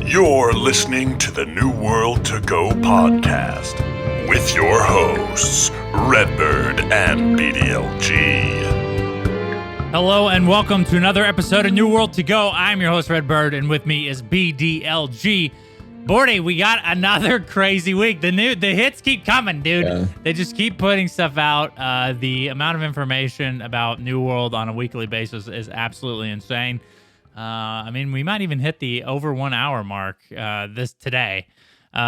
You're listening to the New World to Go podcast with your hosts, Redbyrd and BDLG. Hello and welcome to another episode of New World to Go. I'm your host, Redbyrd, and with me is BDLG. Bordy, we got another crazy week. The hits keep coming, dude. Yeah. They just keep putting stuff out. The amount of information about New World on a weekly basis is absolutely insane. I mean, we might even hit the over 1 hour mark today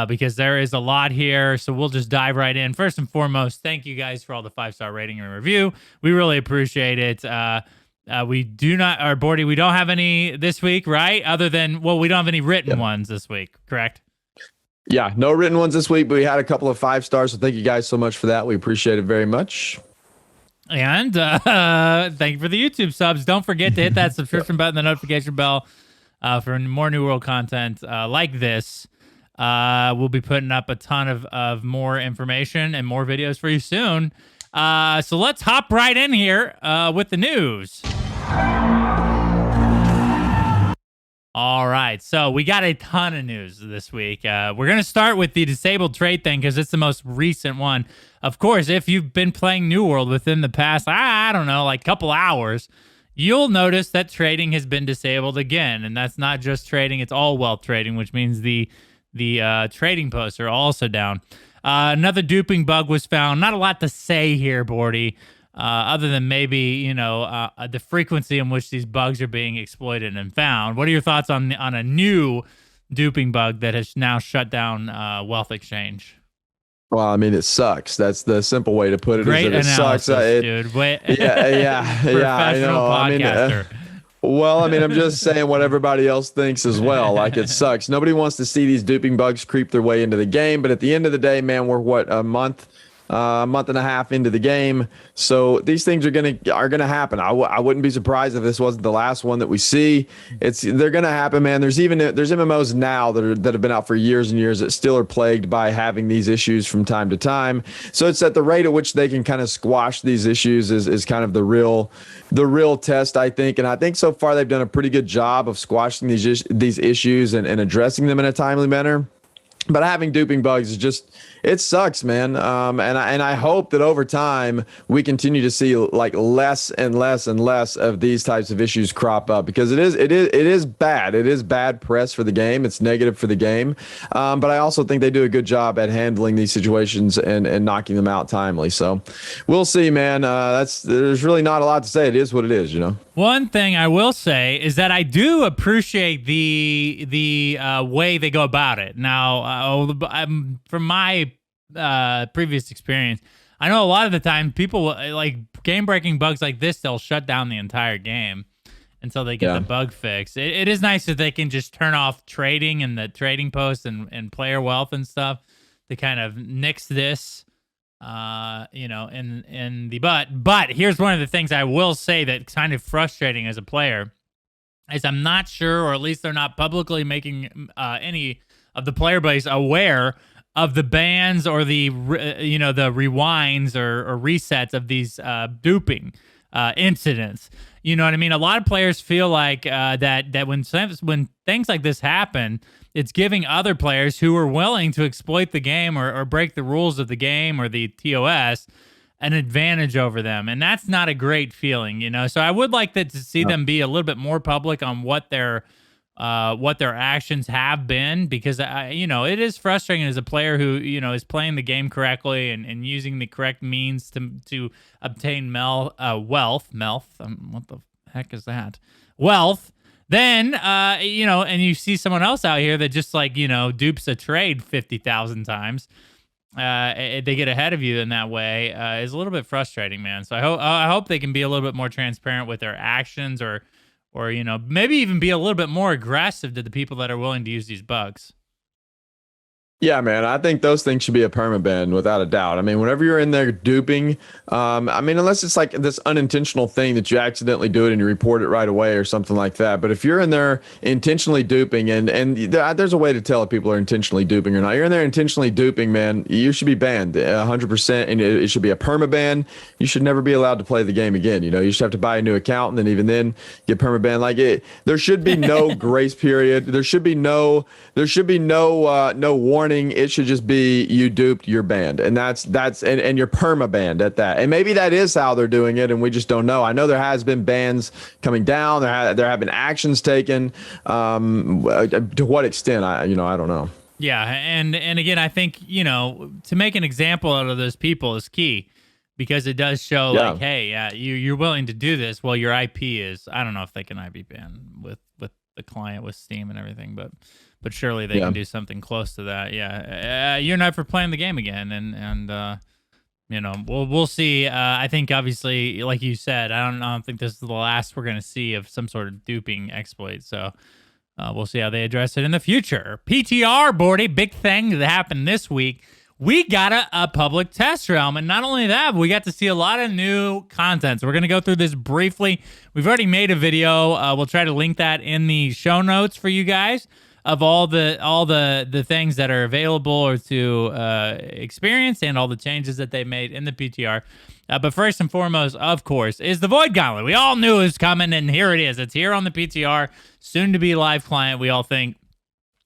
because there is a lot here. So we'll just dive right in. First and foremost, thank you guys for all the 5-star rating and review. We really appreciate it. We do not, or Bordy, we don't have any this week, right? Other than, well, we don't have any written ones this week, correct? Yeah, no written ones this week, but we had a couple of 5 stars. So thank you guys so much for that. We appreciate it very much. And thank you for the YouTube subs. Don't forget to hit that subscription button, the notification bell for more New World content like this. We'll be putting up a ton of more information and more videos for you soon. So let's hop right in here with the news. All right, so we got a ton of news this week. We're going to start with the disabled trade thing because it's the most recent one. Of course, if you've been playing New World within the past, I don't know, like couple hours, you'll notice that trading has been disabled again. And that's not just trading, it's all wealth trading, which means the trading posts are also down. Another duping bug was found. Not a lot to say here, Bordy. Other than maybe, the frequency in which these bugs are being exploited and found. What are your thoughts on a new duping bug that has now shut down Wealth Exchange? Well, I mean, it sucks. That's the simple way to put it. Great is that analysis, it sucks. dude. Yeah, I know. Podcaster. I'm just saying what everybody else thinks as well. Like, it sucks. Nobody wants to see these duping bugs creep their way into the game. But at the end of the day, man, we're a month and a half into the game, so these things are gonna happen. I wouldn't be surprised if this wasn't the last one that we see. They're gonna happen, man. There's MMOs now that have been out for years and years that still are plagued by having these issues from time to time. So it's at the rate at which they can kind of squash these issues is kind of the real test, I think. And I think so far they've done a pretty good job of squashing these issues and addressing them in a timely manner. But having duping bugs is just, it sucks, man. And I hope that over time we continue to see like less and less and less of these types of issues crop up, because it is bad. It is bad press for the game. It's negative for the game. But I also think they do a good job at handling these situations and knocking them out timely. So we'll see, man. There's really not a lot to say. It is what it is, One thing I will say is that I do appreciate the way they go about it. Now, from my previous experience, I know a lot of the time people like game-breaking bugs like this, they'll shut down the entire game until they get the bug fixed. It is nice that they can just turn off trading and the trading posts and player wealth and stuff to kind of nix this. In the butt. But here's one of the things I will say that's kind of frustrating as a player is I'm not sure, or at least they're not publicly making any of the player base aware of the bans or the rewinds or resets of these duping incidents. You know what I mean? A lot of players feel like that when things like this happen, it's giving other players who are willing to exploit the game or break the rules of the game or the TOS an advantage over them. And that's not a great feeling, So I would like to see them be a little bit more public on what their actions have been, because it is frustrating as a player who, is playing the game correctly and using the correct means to obtain wealth. What the heck is that? Wealth. Then, and you see someone else out here that just dupes a trade 50,000 times. They get ahead of you in that way is a little bit frustrating, man. So I hope they can be a little bit more transparent with their actions or maybe even be a little bit more aggressive to the people that are willing to use these bugs. Yeah, man, I think those things should be a permaban without a doubt. I mean, whenever you're in there duping, I mean, unless it's like this unintentional thing that you accidentally do it and you report it right away or something like that. But if you're in there intentionally duping, and there's a way to tell if people are intentionally duping or not. You're in there intentionally duping, man. You should be banned 100%, and it should be a permaban. You should never be allowed to play the game again. You should have to buy a new account, and then even then get permaban. Like there should be no grace period. There should be no no warning. It should just be you duped, you're banned, and and you're perma banned at that. And maybe that is how they're doing it, and we just don't know. I know there has been bans coming down. There have been actions taken. To what extent, I don't know. Yeah, and again, I think to make an example out of those people is key, because it does show like, hey, yeah, you're willing to do this. Well, your IP is, I don't know if they can IP ban with the client with Steam and everything, but surely they can do something close to that. Yeah, you're not for playing the game again, and we'll see. I think obviously, like you said, I don't think this is the last we're gonna see of some sort of duping exploit. So we'll see how they address it in the future. PTR, Bordy, big thing that happened this week. We got a public test realm, and not only that, but we got to see a lot of new content. So we're going to go through this briefly. We've already made a video. We'll try to link that in the show notes for you guys of all the things that are available or to experience, and all the changes that they made in the PTR. But first and foremost, of course, is the Void Gauntlet. We all knew it was coming, and here it is. It's here on the PTR, soon to be live client, we all think.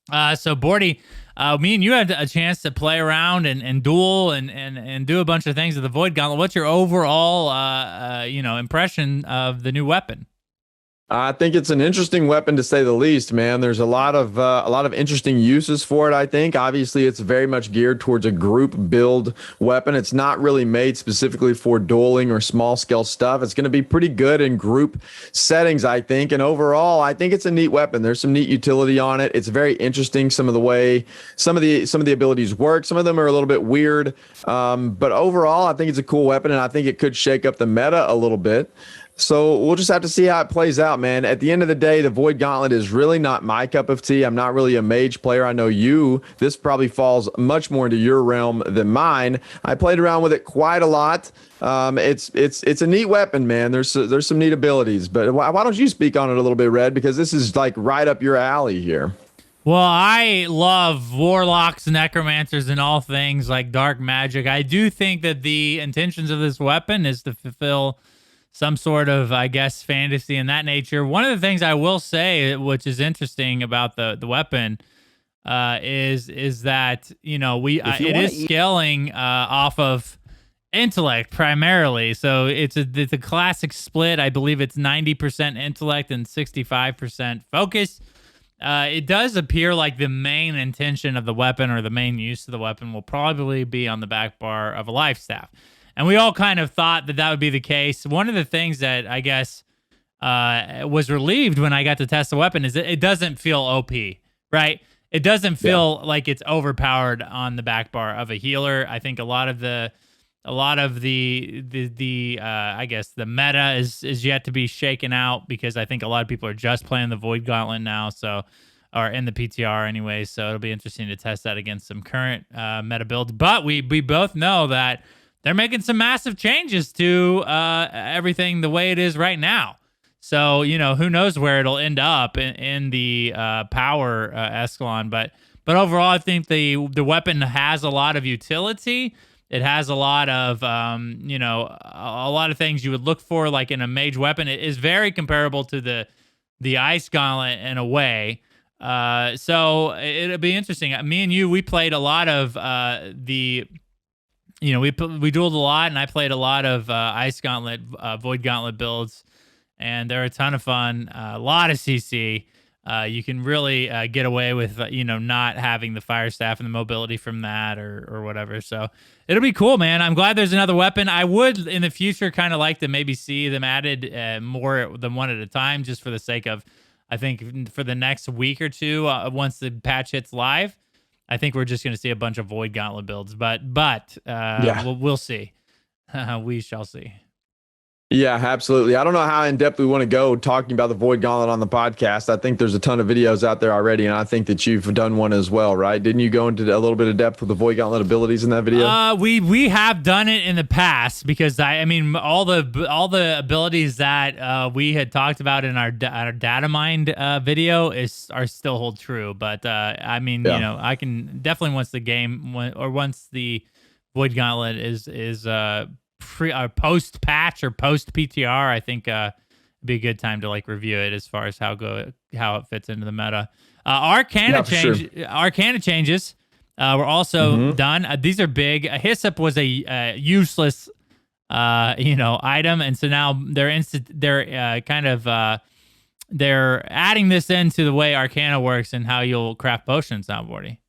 So, Bordy, me and you had a chance to play around and duel and do a bunch of things with the Void Gauntlet. What's your overall, impression of the new weapon? I think it's an interesting weapon, to say the least, man. There's a lot of interesting uses for it. I think obviously it's very much geared towards a group build weapon. It's not really made specifically for dueling or small scale stuff. It's going to be pretty good in group settings, I think. And overall, I think it's a neat weapon. There's some neat utility on it. It's very interesting. Some of the way some of the abilities work. Some of them are a little bit weird, but overall, I think it's a cool weapon, and I think it could shake up the meta a little bit. So we'll just have to see how it plays out, man. At the end of the day, the Void Gauntlet is really not my cup of tea. I'm not really a mage player. I know this probably falls much more into your realm than mine. I played around with it quite a lot. It's a neat weapon, man. There's some neat abilities, but why don't you speak on it a little bit, Red? Because this is like right up your alley here. Well, I love warlocks, necromancers, and all things like dark magic. I do think that the intentions of this weapon is to fulfill some sort of, I guess, fantasy in that nature. One of the things I will say, which is interesting about the weapon, is that it is scaling off of intellect primarily. So it's a classic split. I believe it's 90% intellect and 65% focus. It does appear like the main intention of the weapon, or the main use of the weapon, will probably be on the back bar of a life staff. And we all kind of thought that would be the case. One of the things that I guess was relieved when I got to test the weapon is that it doesn't feel OP, right? It doesn't feel like it's overpowered on the back bar of a healer. I think a lot of the I guess the meta is yet to be shaken out, because I think a lot of people are just playing the Void Gauntlet now, or in the PTR anyway. So it'll be interesting to test that against some current meta builds. But we both know that they're making some massive changes to everything the way it is right now. So, who knows where it'll end up in the power echelon. But overall, I think the weapon has a lot of utility. It has a lot of, a lot of things you would look for, like in a mage weapon. It is very comparable to the Ice Gauntlet in a way. So it'll be interesting. Me and you, we played a lot of we dueled a lot, and I played a lot of Ice Gauntlet, Void Gauntlet builds, and they're a ton of fun. A lot of CC. You can really get away with not having the fire staff and the mobility from that or whatever. So it'll be cool, man. I'm glad there's another weapon. I would in the future kind of like to maybe see them added more than one at a time, just for the sake of, I think for the next week or two, once the patch hits live, I think we're just going to see a bunch of Void Gauntlet builds, but we'll see. We shall see. Yeah, absolutely. I don't know how in depth we want to go talking about the Void Gauntlet on the podcast. I think there's a ton of videos out there already, and I think that you've done one as well, right? Didn't you go into a little bit of depth with the Void Gauntlet abilities in that video? We have done it in the past because I mean all the abilities that we had talked about in our Datamined video are still hold true. But I mean, Yeah. you know, I can definitely once the Void Gauntlet is post patch or post PTR, I think it'd be a good time to like review it as far as how it fits into the meta. Arcana Arcana changes were also done. These are big. Hyssop was a useless item, and so now they're adding this into the way Arcana works and how you'll craft potions now, Bordy.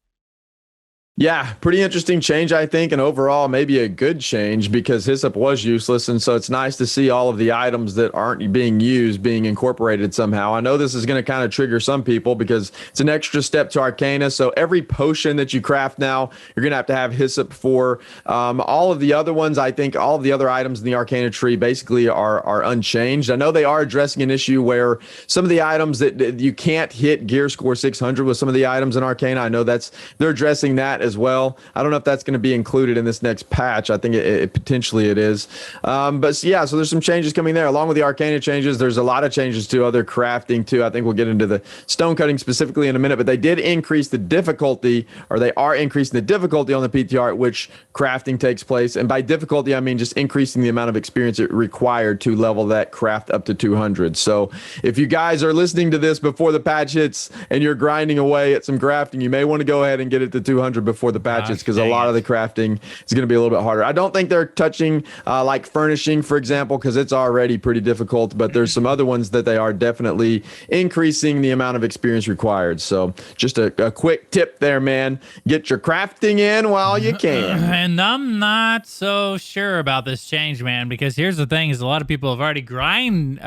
Yeah, pretty interesting change, I think, and overall maybe a good change because Hyssop was useless, and so it's nice to see all of the items that aren't being used being incorporated somehow. I know this is going to kind of trigger some people because it's an extra step to Arcana, so every potion that you craft now, you're going to have Hyssop for. All of the other ones, I think all of the other items in the Arcana tree basically are unchanged. I know they are addressing an issue where some of the items that you can't hit gear score 600 with some of the items in Arcana. I know they're addressing that as well. I don't know if that's going to be included in this next patch. I think it potentially it is. But yeah, so there's some changes coming there. Along with the Arcana changes, there's a lot of changes to other crafting too. I think we'll get into the stone cutting specifically in a minute, but they did increase the difficulty, or they are increasing the difficulty on the PTR at which crafting takes place. And by difficulty, I mean just increasing the amount of experience it required to level that craft up to 200. So if you guys are listening to this before the patch hits and you're grinding away at some crafting, you may want to go ahead and get it to 200 before the patches, because a lot of the crafting is going to be a little bit harder. I don't think they're touching like furnishing, for example, because it's already pretty difficult, but there's some other ones that they are definitely increasing the amount of experience required. So just a quick tip there, man. Get your crafting in while you can. And I'm not so sure about this change, man, because here's the thing: is a lot of people have already grinded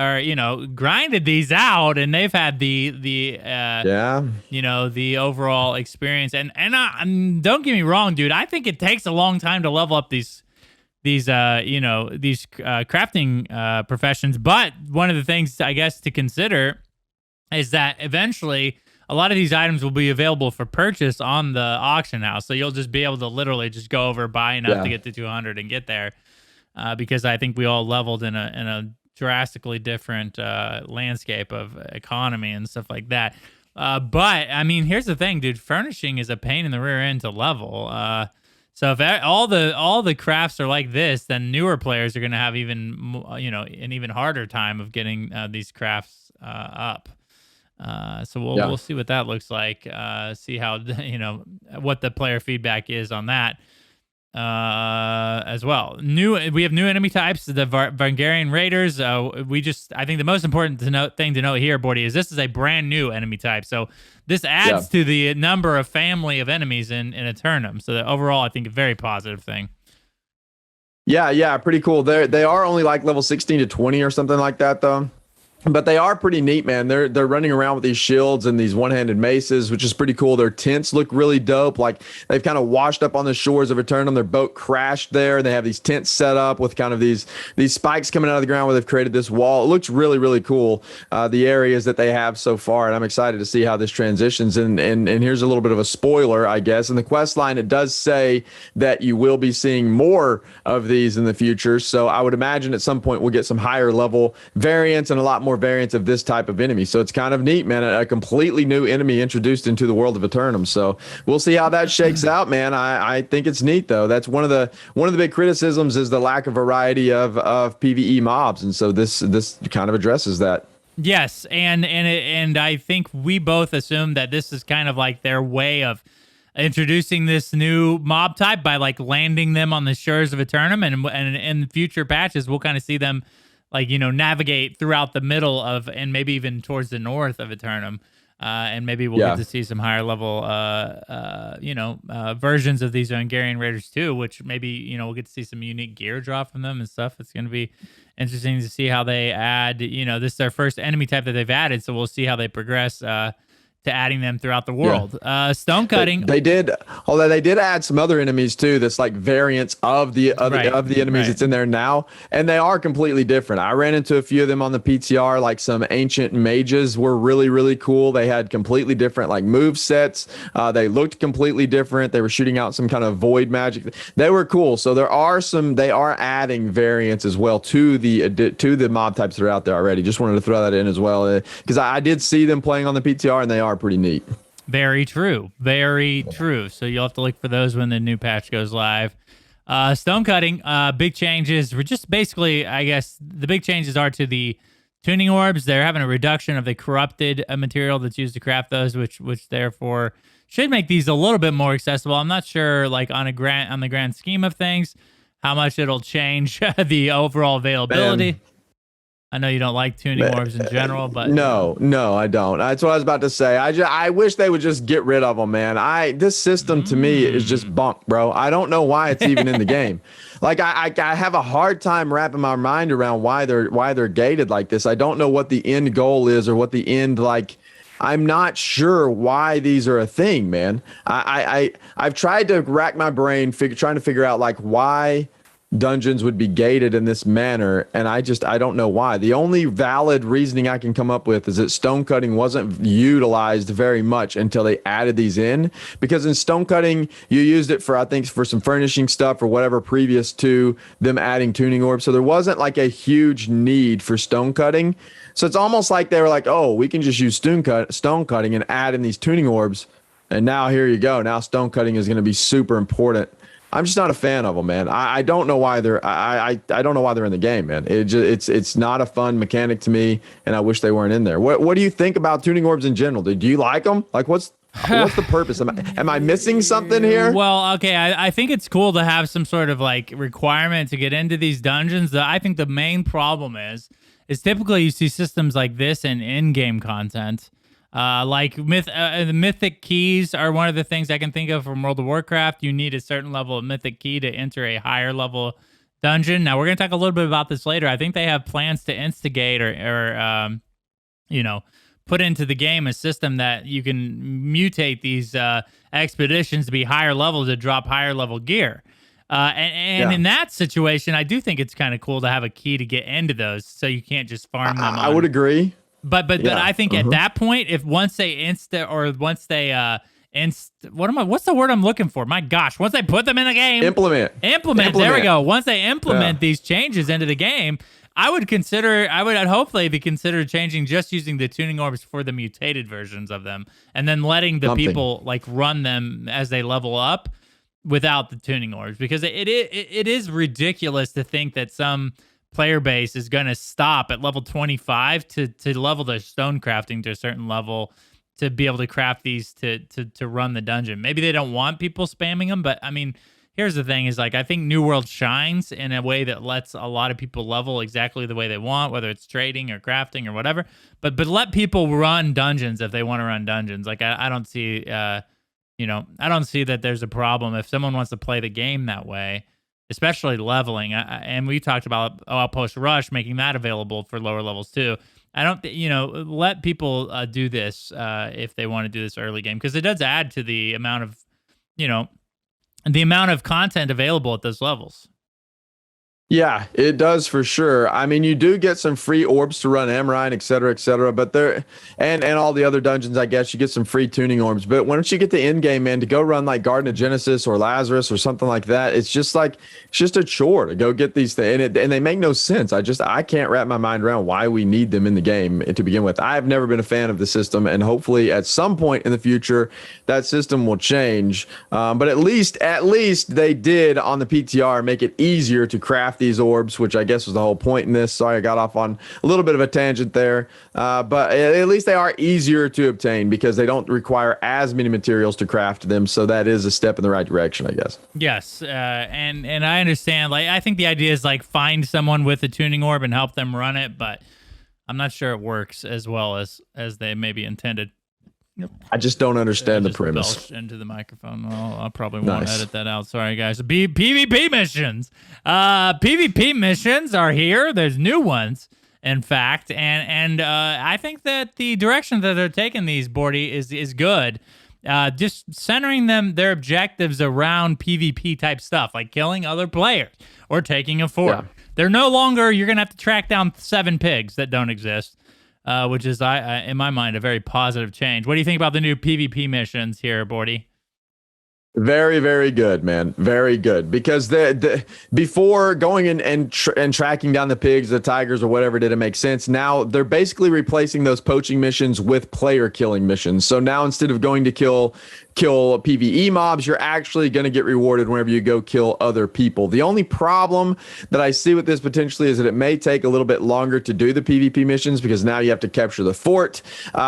these out, and they've had the overall experience. And don't get me wrong, dude. I think it takes a long time to level up these crafting professions. But one of the things I guess to consider is that eventually a lot of these items will be available for purchase on the auction house. So you'll just be able to literally just go over, buy enough to get to 200 and get there. Because I think we all leveled in a drastically different landscape of economy and stuff like that. But I mean, here's the thing, dude. Furnishing is a pain in the rear end to level. So if all the crafts are like this, then newer players are going to have an even harder time of getting these crafts up. So we'll see what that looks like. See how what the player feedback is on that. As well. We have new enemy types, the Varangian Raiders. I think the most important thing to note here, Bordy, is this is a brand new enemy type. So this adds to the number of family of enemies in Eternum. So overall, I think a very positive thing. Yeah, pretty cool. They are only like level 16 to 20 or something like that, though. But they are pretty neat, man. They're running around with these shields and these one-handed maces, which is pretty cool. Their tents look really dope. Like they've kind of washed up on the shores of Eternum. Their boat crashed there. They have these tents set up with kind of these spikes coming out of the ground where they've created this wall. It looks really, really cool. The areas that they have so far, and I'm excited to see how this transitions. And here's a little bit of a spoiler, I guess. In the quest line, it does say that you will be seeing more of these in the future. So I would imagine at some point we'll get some higher level variants and a lot more variants of this type of enemy. So it's kind of neat, man. A completely new enemy introduced into the world of Eternum. So we'll see how that shakes out, man. I think it's neat though. That's one of the big criticisms is the lack of variety of PvE mobs, and so this kind of addresses that. Yes, and I think we both assume that this is kind of like their way of introducing this new mob type by like landing them on the shores of Eternum, and in future patches we'll kind of see them navigate throughout the middle of, and maybe even towards the north of Eternum. And maybe we'll get to see some higher level, versions of these Varangian Raiders too, which maybe, we'll get to see some unique gear drop from them and stuff. It's going to be interesting to see how they add, this is their first enemy type that they've added. So we'll see how they progress, to adding them throughout the world. Stone cutting. They did, although they did add some other enemies too. That's like variants of the enemies that's in there now, and they are completely different. I ran into a few of them on the PTR, like some ancient mages were really cool. They had completely different like move sets. They looked completely different. They were shooting out some kind of void magic. They were cool. So they are adding variants as well to the mob types that are out there already. Just wanted to throw that in as well because I did see them playing on the PTR and they are pretty neat. Very true. Very true. So you'll have to look for those when the new patch goes live. Stone cutting, big changes. We're just basically, I guess, the big changes are to the tuning orbs. They're having a reduction of the corrupted material that's used to craft those, which therefore should make these a little bit more accessible. I'm not sure, like on the grand scheme of things, how much it'll change the overall availability. I know you don't like tuning orbs in general, but no, I don't. That's what I was about to say. I wish they would just get rid of them, man. This system to me is just bunk, bro. I don't know why it's even in the game. Like I have a hard time wrapping my mind around why they're gated like this. I don't know what the end goal is or what the end like. I'm not sure why these are a thing, man. I've tried to rack my brain trying to figure out like why dungeons would be gated in this manner, and I don't know why. The only valid reasoning I can come up with is that stone cutting wasn't utilized very much until they added these in, because in stone cutting you used it for, I think, for some furnishing stuff or whatever previous to them adding tuning orbs, so there wasn't like a huge need for stone cutting. So it's almost like they were like, oh, we can just use stone cutting and add in these tuning orbs, and now here you go. Now stone cutting is going to be super important. I'm just not a fan of them, man. I don't know why they're I don't know why they're in the game, man. It's not a fun mechanic to me, and I wish they weren't in there. What do you think about tuning orbs in general? Do you like them? Like what's the purpose? Am I missing something here? Well, okay, I think it's cool to have some sort of like requirement to get into these dungeons. I think the main problem is typically you see systems like this in in-game content. Like the mythic keys are one of the things I can think of from World of Warcraft. You need a certain level of mythic key to enter a higher level dungeon. Now we're going to talk a little bit about this later. I think they have plans to instigate or put into the game a system that you can mutate these expeditions to be higher level to drop higher level gear. In that situation, I do think it's kind of cool to have a key to get into those, so you can't just farm them. I would agree. But I think at that point, once they what's the word I'm looking for? My gosh, once they put them in the game, implement. There we go. Once they implement these changes into the game, I'd hopefully be considered changing, just using the tuning orbs for the mutated versions of them, and then letting the people like run them as they level up without the tuning orbs, because it is ridiculous to think that some player base is going to stop at level 25 to level their stone crafting to a certain level to be able to craft these to run the dungeon. Maybe they don't want people spamming them, but I mean, here's the thing is like, I think New World shines in a way that lets a lot of people level exactly the way they want, whether it's trading or crafting or whatever, but let people run dungeons if they want to run dungeons. Like I don't see, I don't see that there's a problem if someone wants to play the game that way, especially leveling. And we talked about Outpost Rush, making that available for lower levels too. I don't, let people do this if they want to do this early game, because it does add to the amount of, content available at those levels. Yeah, it does for sure. I mean, you do get some free orbs to run Amrine, et cetera, but and all the other dungeons, I guess you get some free tuning orbs. But once you get the end game, man, to go run like Garden of Genesis or Lazarus or something like that, it's just a chore to go get these things, and they make no sense. I can't wrap my mind around why we need them in the game to begin with. I've never been a fan of the system, and hopefully at some point in the future that system will change. But at least they did on the PTR make it easier to craft these orbs, which I guess was the whole point in this. Sorry, I got off on a little bit of a tangent there. But at least they are easier to obtain because they don't require as many materials to craft them. So that is a step in the right direction, I guess. Yes. And I understand. Like, I think the idea is like find someone with a tuning orb and help them run it, but I'm not sure it works as well as they maybe intended. Yep. I just don't understand the premise. Into the microphone. Well, I probably won't edit that out. Sorry, guys. PvP missions. PvP missions are here. There's new ones. in fact, and I think that the direction that they're taking these, Bordy, is good. Just centering their objectives around PvP type stuff, like killing other players or taking a fort. Yeah. They're no longer, you're gonna have to track down 7 pigs that don't exist, which is in my mind a very positive change. What do you think about the new PvP missions here, Bordy? Very, very good, man. Very good. Because before going in and tracking down the pigs, the tigers, or whatever didn't make sense. Now they're basically replacing those poaching missions with player killing missions. So now instead of going to kill PvE mobs, you're actually going to get rewarded whenever you go kill other people. The only problem that I see with this potentially is that it may take a little bit longer to do the PvP missions because now you have to capture the fort,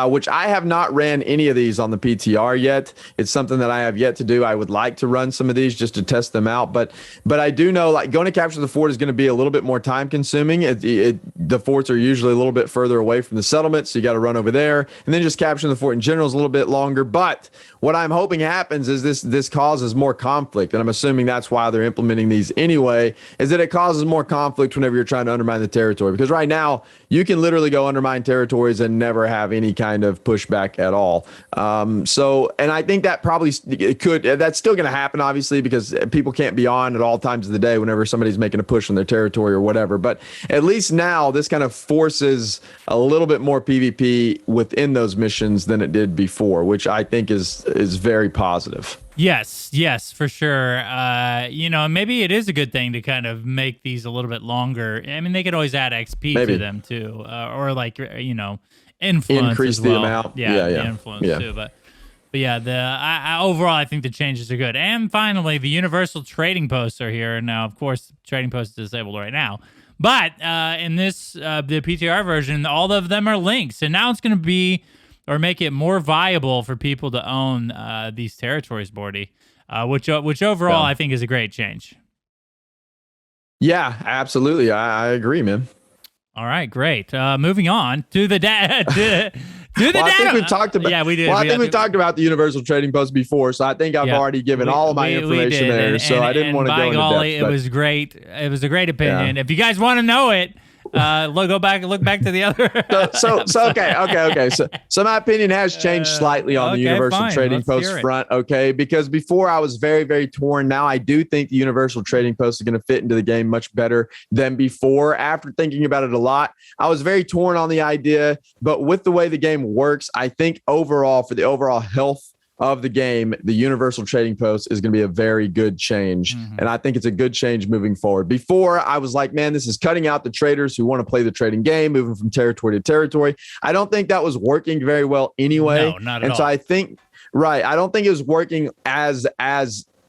which I have not ran any of these on the PTR yet. It's something that I have yet to do. I would like to run some of these just to test them out, but I do know like going to capture the fort is going to be a little bit more time consuming. The forts are usually a little bit further away from the settlement, so you got to run over there, and then just capturing the fort in general is a little bit longer. But what I'm hoping happens is this causes more conflict, and I'm assuming that's why they're implementing these anyway, is that it causes more conflict whenever you're trying to undermine the territory. Because right now, you can literally go undermine territories and never have any kind of pushback at all. And I think that probably that's still going to happen, obviously, because people can't be on at all times of the day whenever somebody's making a push on their territory or whatever. But at least now, this kind of forces a little bit more PvP within those missions than it did before, which I think is very positive. Yes, for sure. Maybe it is a good thing to kind of make these a little bit longer. I mean, they could always add XP to them too, or like influence increase as well. the amount. The influence too. But yeah, overall, I think the changes are good. And finally, the universal trading posts are here now. Of course, trading posts is disabled right now. But in this the PTR version, all of them are links, and now it's going to be or make it more viable for people to own these territories, Bordy, which overall I think is a great change. Yeah, absolutely. I agree, man. All right, great. Moving on to the data. I think we've talked about. Yeah, we did. Well, I think we've talked about the universal trading post before, so I think I've already given all of my information there. So I didn't want to go into depth. It was great. It was a great opinion. Yeah. If you guys want to know it, look back to the other. Okay. So my opinion has changed slightly on the universal trading post front. Okay, because before I was very, very torn. Now I do think the universal trading post is going to fit into the game much better than before. After thinking about it a lot, I was very torn on the idea, but with the way the game works, I think overall for the overall health of the game, the universal trading post is going to be a very good change. Mm-hmm. And I think it's a good change moving forward. Before, I was like, man, this is cutting out the traders who want to play the trading game, moving from territory to territory. I don't think that was working very well anyway. No, not at all. So I think, I don't think it was working as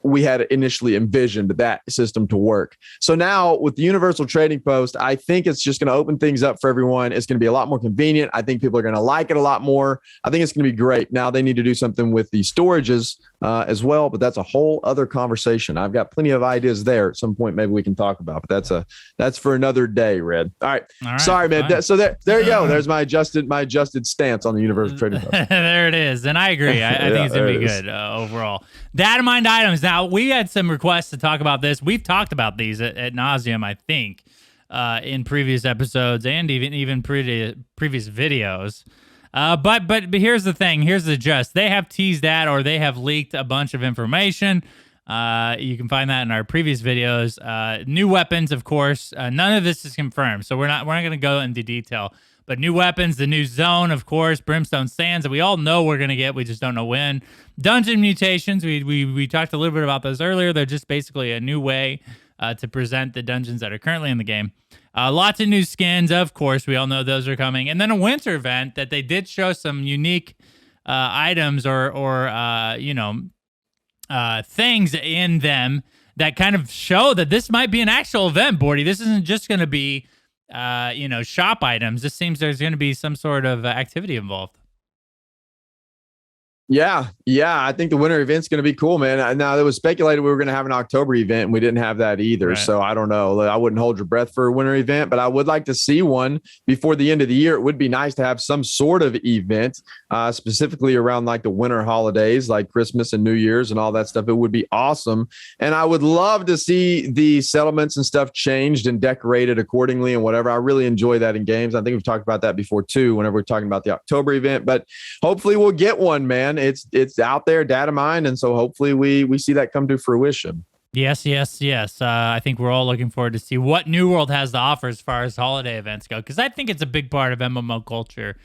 we had initially envisioned that system to work. So now with the universal trading post, I think it's just going to open things up for everyone. It's going to be a lot more convenient. I think people are going to like it a lot more. I think it's going to be great. Now they need to do something with the storages as well, but that's a whole other conversation. I've got plenty of ideas there. At some point, maybe we can talk about, but that's for another day, Red. All right. Sorry, man. So there you go. There's my adjusted stance on the universal trading post. There it is. And I agree. I think it's going to be good overall. Datamined items. Now, we had some requests to talk about this. We've talked about these at nauseum, I think, in previous episodes and even previous videos. But here's the thing. Here's the gist. They have teased that, or they have leaked a bunch of information. You can find that in our previous videos. New weapons, of course. None of this is confirmed, so we're not going to go into detail. But new weapons, the new zone, of course, Brimstone Sands that we all know we're going to get. We just don't know when. Dungeon mutations, we talked a little bit about those earlier. They're just basically a new way to present the dungeons that are currently in the game. Lots of new skins, of course. We all know those are coming. And then a winter event that they did show some unique items or things in them that kind of show that this might be an actual event, Bordy. This isn't just going to be shop items. This seems there's going to be some sort of activity involved. Yeah. I think the winter event's going to be cool, man. Now, it was speculated we were going to have an October event, and we didn't have that either. Right. So I don't know. I wouldn't hold your breath for a winter event, but I would like to see one before the end of the year. It would be nice to have some sort of event, specifically around like the winter holidays, like Christmas and New Year's and all that stuff. It would be awesome. And I would love to see the settlements and stuff changed and decorated accordingly and whatever. I really enjoy that in games. I think we've talked about that before too, whenever we're talking about the October event, but hopefully we'll get one, man. It's out there, data mined, and so hopefully we see that come to fruition. Yes. I think we're all looking forward to see what New World has to offer as far as holiday events go, because I think it's a big part of MMO culture,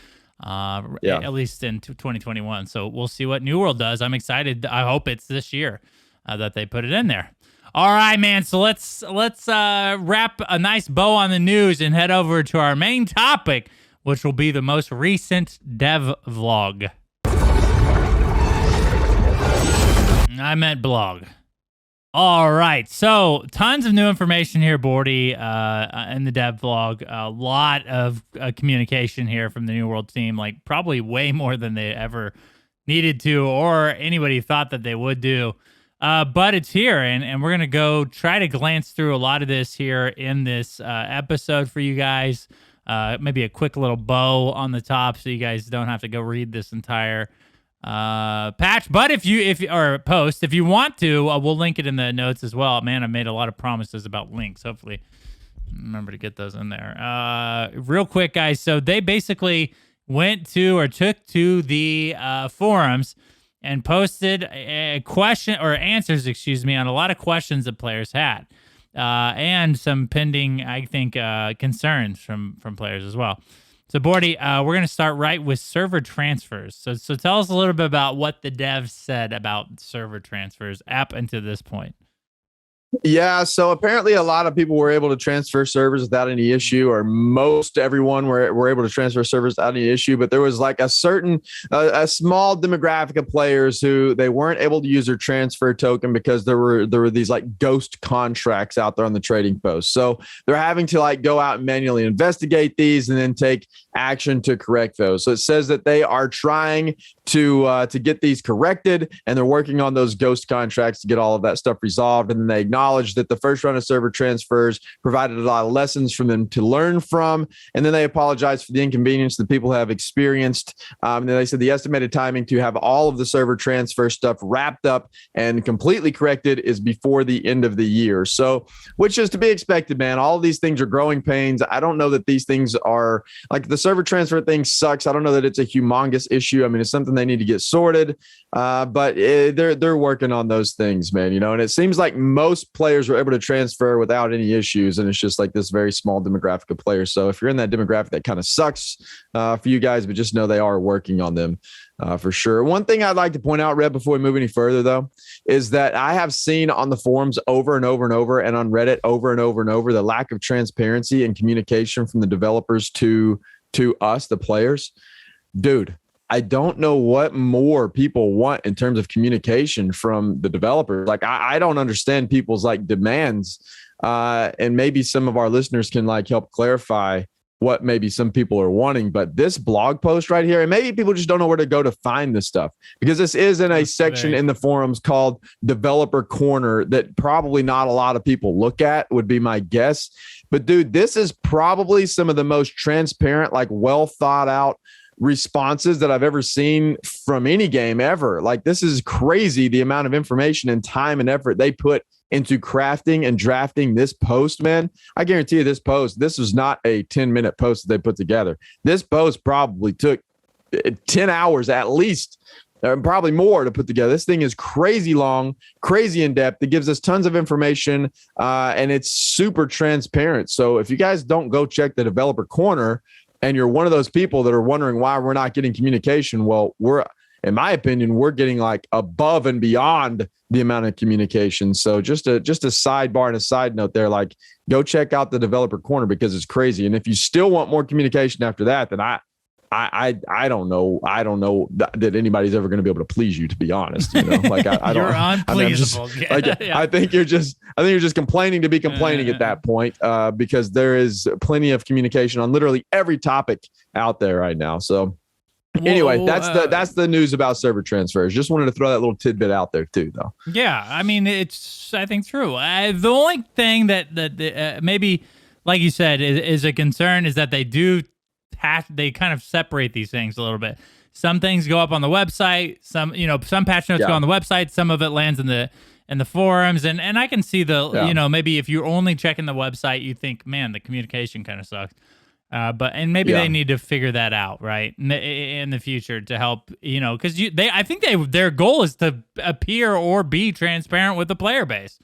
at least in 2021. So we'll see what New World does. I'm excited. I hope it's this year that they put it in there. All right, man. So let's wrap a nice bow on the news and head over to our main topic, which will be the most recent dev vlog. I meant blog. All right. So tons of new information here, Bordy, in the dev vlog. A lot of communication here from the New World team, like probably way more than they ever needed to or anybody thought that they would do. But it's here, and we're going to go try to glance through a lot of this here in this episode for you guys. Maybe a quick little bow on the top so you guys don't have to go read this entire patch, but if you want to, we'll link it in the notes as well. Man, I made a lot of promises about links. Hopefully remember to get those in there. Real quick, guys, so they basically took to the forums and posted a question or answers, on a lot of questions that players had, and some pending, I think, concerns from players as well. So, Bordy, we're going to start right with server transfers. So tell us a little bit about what the devs said about server transfers up until this point. Yeah, so apparently a lot of people were able to transfer servers without any issue, or most everyone were able to transfer servers without any issue. But there was like a small demographic of players who they weren't able to use their transfer token because there were these like ghost contracts out there on the trading post. So they're having to like go out and manually investigate these and then take action to correct those. So it says that they are trying to get these corrected, and they're working on those ghost contracts to get all of that stuff resolved. And then they acknowledge that the first round of server transfers provided a lot of lessons for them to learn from, and then they apologize for the inconvenience that people have experienced. And then they said the estimated timing to have all of the server transfer stuff wrapped up and completely corrected is before the end of the year. So, which is to be expected, man. All of these things are growing pains. I don't know that these things are like the server transfer thing sucks. I don't know that it's a humongous issue. I mean, it's something they need to get sorted, but they're working on those things, man. And it seems like most players were able to transfer without any issues, and it's just like this very small demographic of players. So if you're in that demographic, that kind of sucks for you guys, but just know they are working on them for sure. One thing I'd like to point out, Red, before we move any further, though, is that I have seen on the forums over and over and over, and on Reddit over and over and over, the lack of transparency and communication from the developers to us, the players. Dude, I don't know what more people want in terms of communication from the developers. Like, I don't understand people's like demands. And maybe some of our listeners can like help clarify what maybe some people are wanting. But this blog post right here, and maybe people just don't know where to go to find this stuff, because this is in a section in the forums called Developer Corner that probably not a lot of people look at, would be my guess. But dude, this is probably some of the most transparent, like well thought out responses that I've ever seen from any game ever. Like, this is crazy, the amount of information and time and effort they put into crafting and drafting this post, man. I guarantee you this was not a 10-minute post that they put together. This post probably took 10 hours at least, probably more, to put together. This thing is crazy long, crazy in depth. It gives us tons of information, and it's super transparent. So if you guys don't go check the Developer Corner, and you're one of those people that are wondering why we're not getting communication, well, in my opinion, we're getting like above and beyond the amount of communication. So just a sidebar and a side note there, like, go check out the Developer Corner because it's crazy. And if you still want more communication after that, then I don't know. I don't know that anybody's ever going to be able to please you, to be honest. Like I you're don't. unpleasable. I think you're just complaining to be complaining at that point, because there is plenty of communication on literally every topic out there right now. So Anyway, that's the news about server transfers. Just wanted to throw that little tidbit out there too, though. Yeah, I mean, it's, I think, true. The only thing that maybe, like you said, is a concern is that they kind of separate these things a little bit. Some things go up on the website. Some patch notes go on the website. Some of it lands in the forums, and I can see maybe if you're only checking the website, you think, man, the communication kind of sucks. But maybe they need to figure that out, right, in the future to help, because I think their goal is to appear or be transparent with the player base.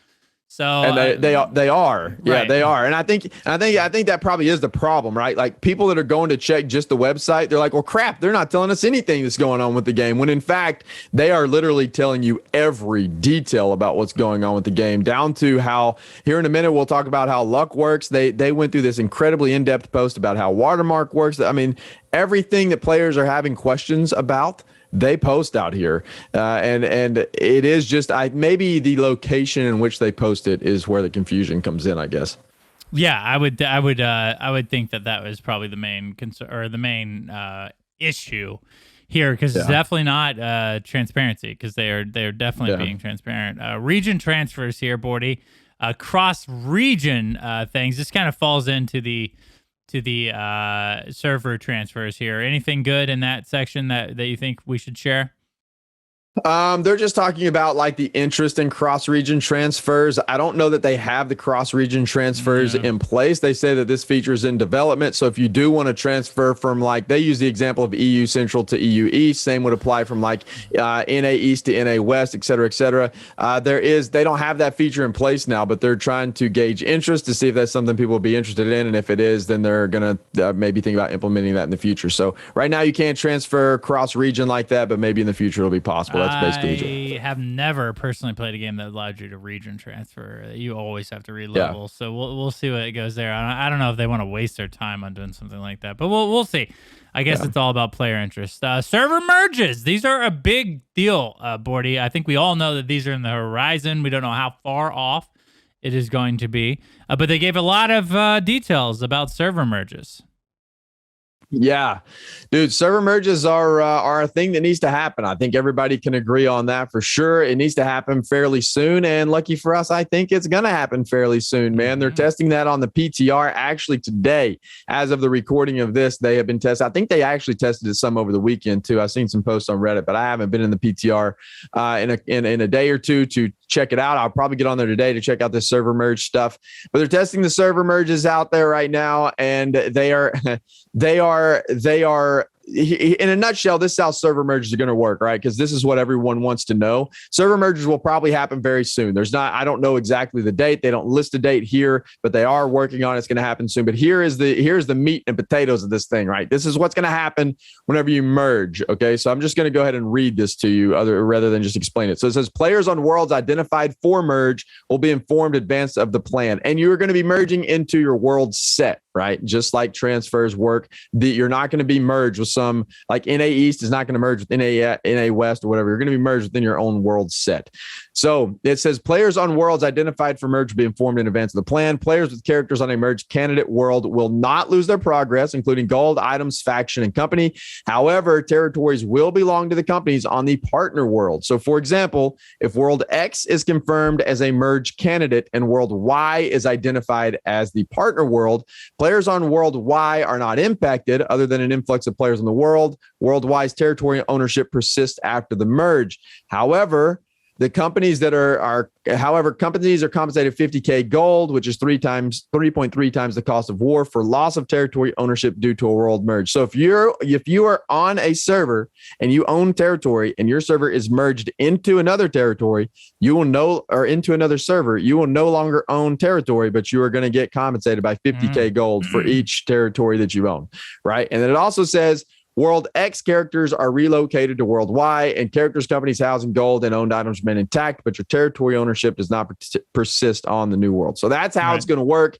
So and they are. Right. Yeah, they are. And I think that probably is the problem, right? Like people that are going to check just the website, they're like, well, crap, they're not telling us anything that's going on with the game. When in fact, they are literally telling you every detail about what's going on with the game, down to how, here in a minute, we'll talk about how luck works. They went through this incredibly in-depth post about how watermark works. I mean, everything that players are having questions about, they post out here, and it is just maybe the location in which they post it is where the confusion comes in, I guess. Yeah, I would think that was probably the main concern or the main issue here, because it's definitely not transparency, because they're definitely being transparent. Region transfers here, Bordy, cross region things. This kind of falls into the server transfers here. Anything good in that section that you think we should share? They're just talking about like the interest in cross-region transfers. I don't know that they have the cross-region transfers in place. They say that this feature is in development. So if you do want to transfer from, like, they use the example of EU Central to EU East, same would apply from like NA East to NA West, et cetera, et cetera. They don't have that feature in place now, but they're trying to gauge interest to see if that's something people will be interested in. And if it is, then they're going to maybe think about implementing that in the future. So right now you can't transfer cross-region like that, but maybe in the future it'll be possible. That's basically I have never personally played a game that allowed you to region transfer. You always have to re-level. Yeah. So we'll see what it goes there. I don't know if they want to waste their time on doing something like that, but we'll see. I guess it's all about player interest. Server merges. These are a big deal, Bordy. I think we all know that these are in the horizon. We don't know how far off it is going to be, but they gave a lot of details about server merges. Yeah, dude, server merges are a thing that needs to happen. I think everybody can agree on that for sure. It needs to happen fairly soon. And lucky for us, I think it's going to happen fairly soon, man. They're testing that on the PTR actually today. As of the recording of this, they have been tested. I think they actually tested it some over the weekend too. I've seen some posts on Reddit, but I haven't been in the PTR in a day or two to check it out. I'll probably get on there today to check out this server merge stuff. But they're testing the server merges out there right now, and they are in a nutshell, this is how server merges are going to work, right? Because this is what everyone wants to know. Server merges will probably happen very soon. I don't know exactly the date. They don't list a date here, but they are working on it. It's going to happen soon. But here's the meat and potatoes of this thing, right? This is what's going to happen whenever you merge. Okay, so I'm just going to go ahead and read this to you rather than just explain it. So it says players on worlds identified for merge will be informed in advance of the plan, and you're going to be merging into your world set, right? Just like transfers work, you're not going to be merged with some, like NA East is not going to merge with NA West or whatever. You're going to be merged within your own world set. So it says players on worlds identified for merge will be informed in advance of the plan. Players with characters on a merged candidate world will not lose their progress, including gold, items, faction, and company. However, territories will belong to the companies on the partner world. So for example, if world X is confirmed as a merge candidate and world Y is identified as the partner world, players on world Y are not impacted other than an influx of players in the world. World Y's territory ownership persists after the merge. However, the companies companies are compensated 50K gold, which is 3.3 times the cost of war for loss of territory ownership due to a world merge. So if you are on a server and you own territory and your server is merged into another territory, into another server, you will no longer own territory, but you are going to get compensated by 50K gold for each territory that you own, right? And then it also says World X characters are relocated to World Y, and characters, companies, housing, gold, and owned items remain intact, but your territory ownership does not persist on the new world. So that's how it's going to work.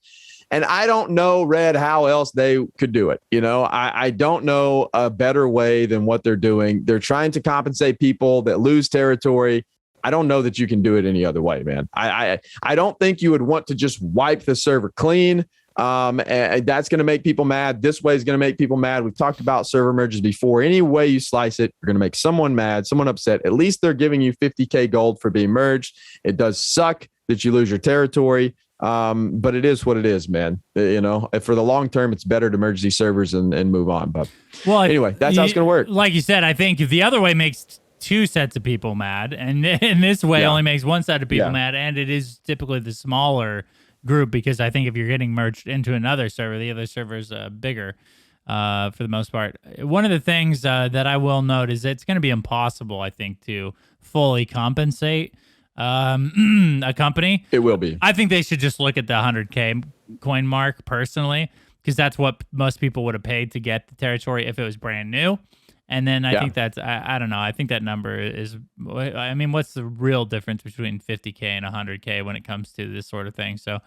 And I don't know, Red, how else they could do it. I don't know a better way than what they're doing. They're trying to compensate people that lose territory. I don't know that you can do it any other way, man. I don't think you would want to just wipe the server clean. And that's going to make people mad. This way is going to make people mad. We've talked about server merges before. Any way you slice it, you're going to make someone mad, someone upset. At least they're giving you 50K gold for being merged. It does suck that you lose your territory. But it is what it is, man. You know, for the long term, it's better to merge these servers and move on. But anyway, that's how it's going to work. Like you said, I think if the other way makes two sets of people mad, and in this way only makes one set of people mad, and it is typically the smaller group, because I think if you're getting merged into another server, the other server is bigger for the most part. One of the things that I will note is it's going to be impossible, I think, to fully compensate a company. It will be. I think they should just look at the 100K coin mark personally, because that's what most people would have paid to get the territory if it was brand new. And then I think that's, I don't know, I think that number is, I mean, what's the real difference between 50K and 100K when it comes to this sort of thing? So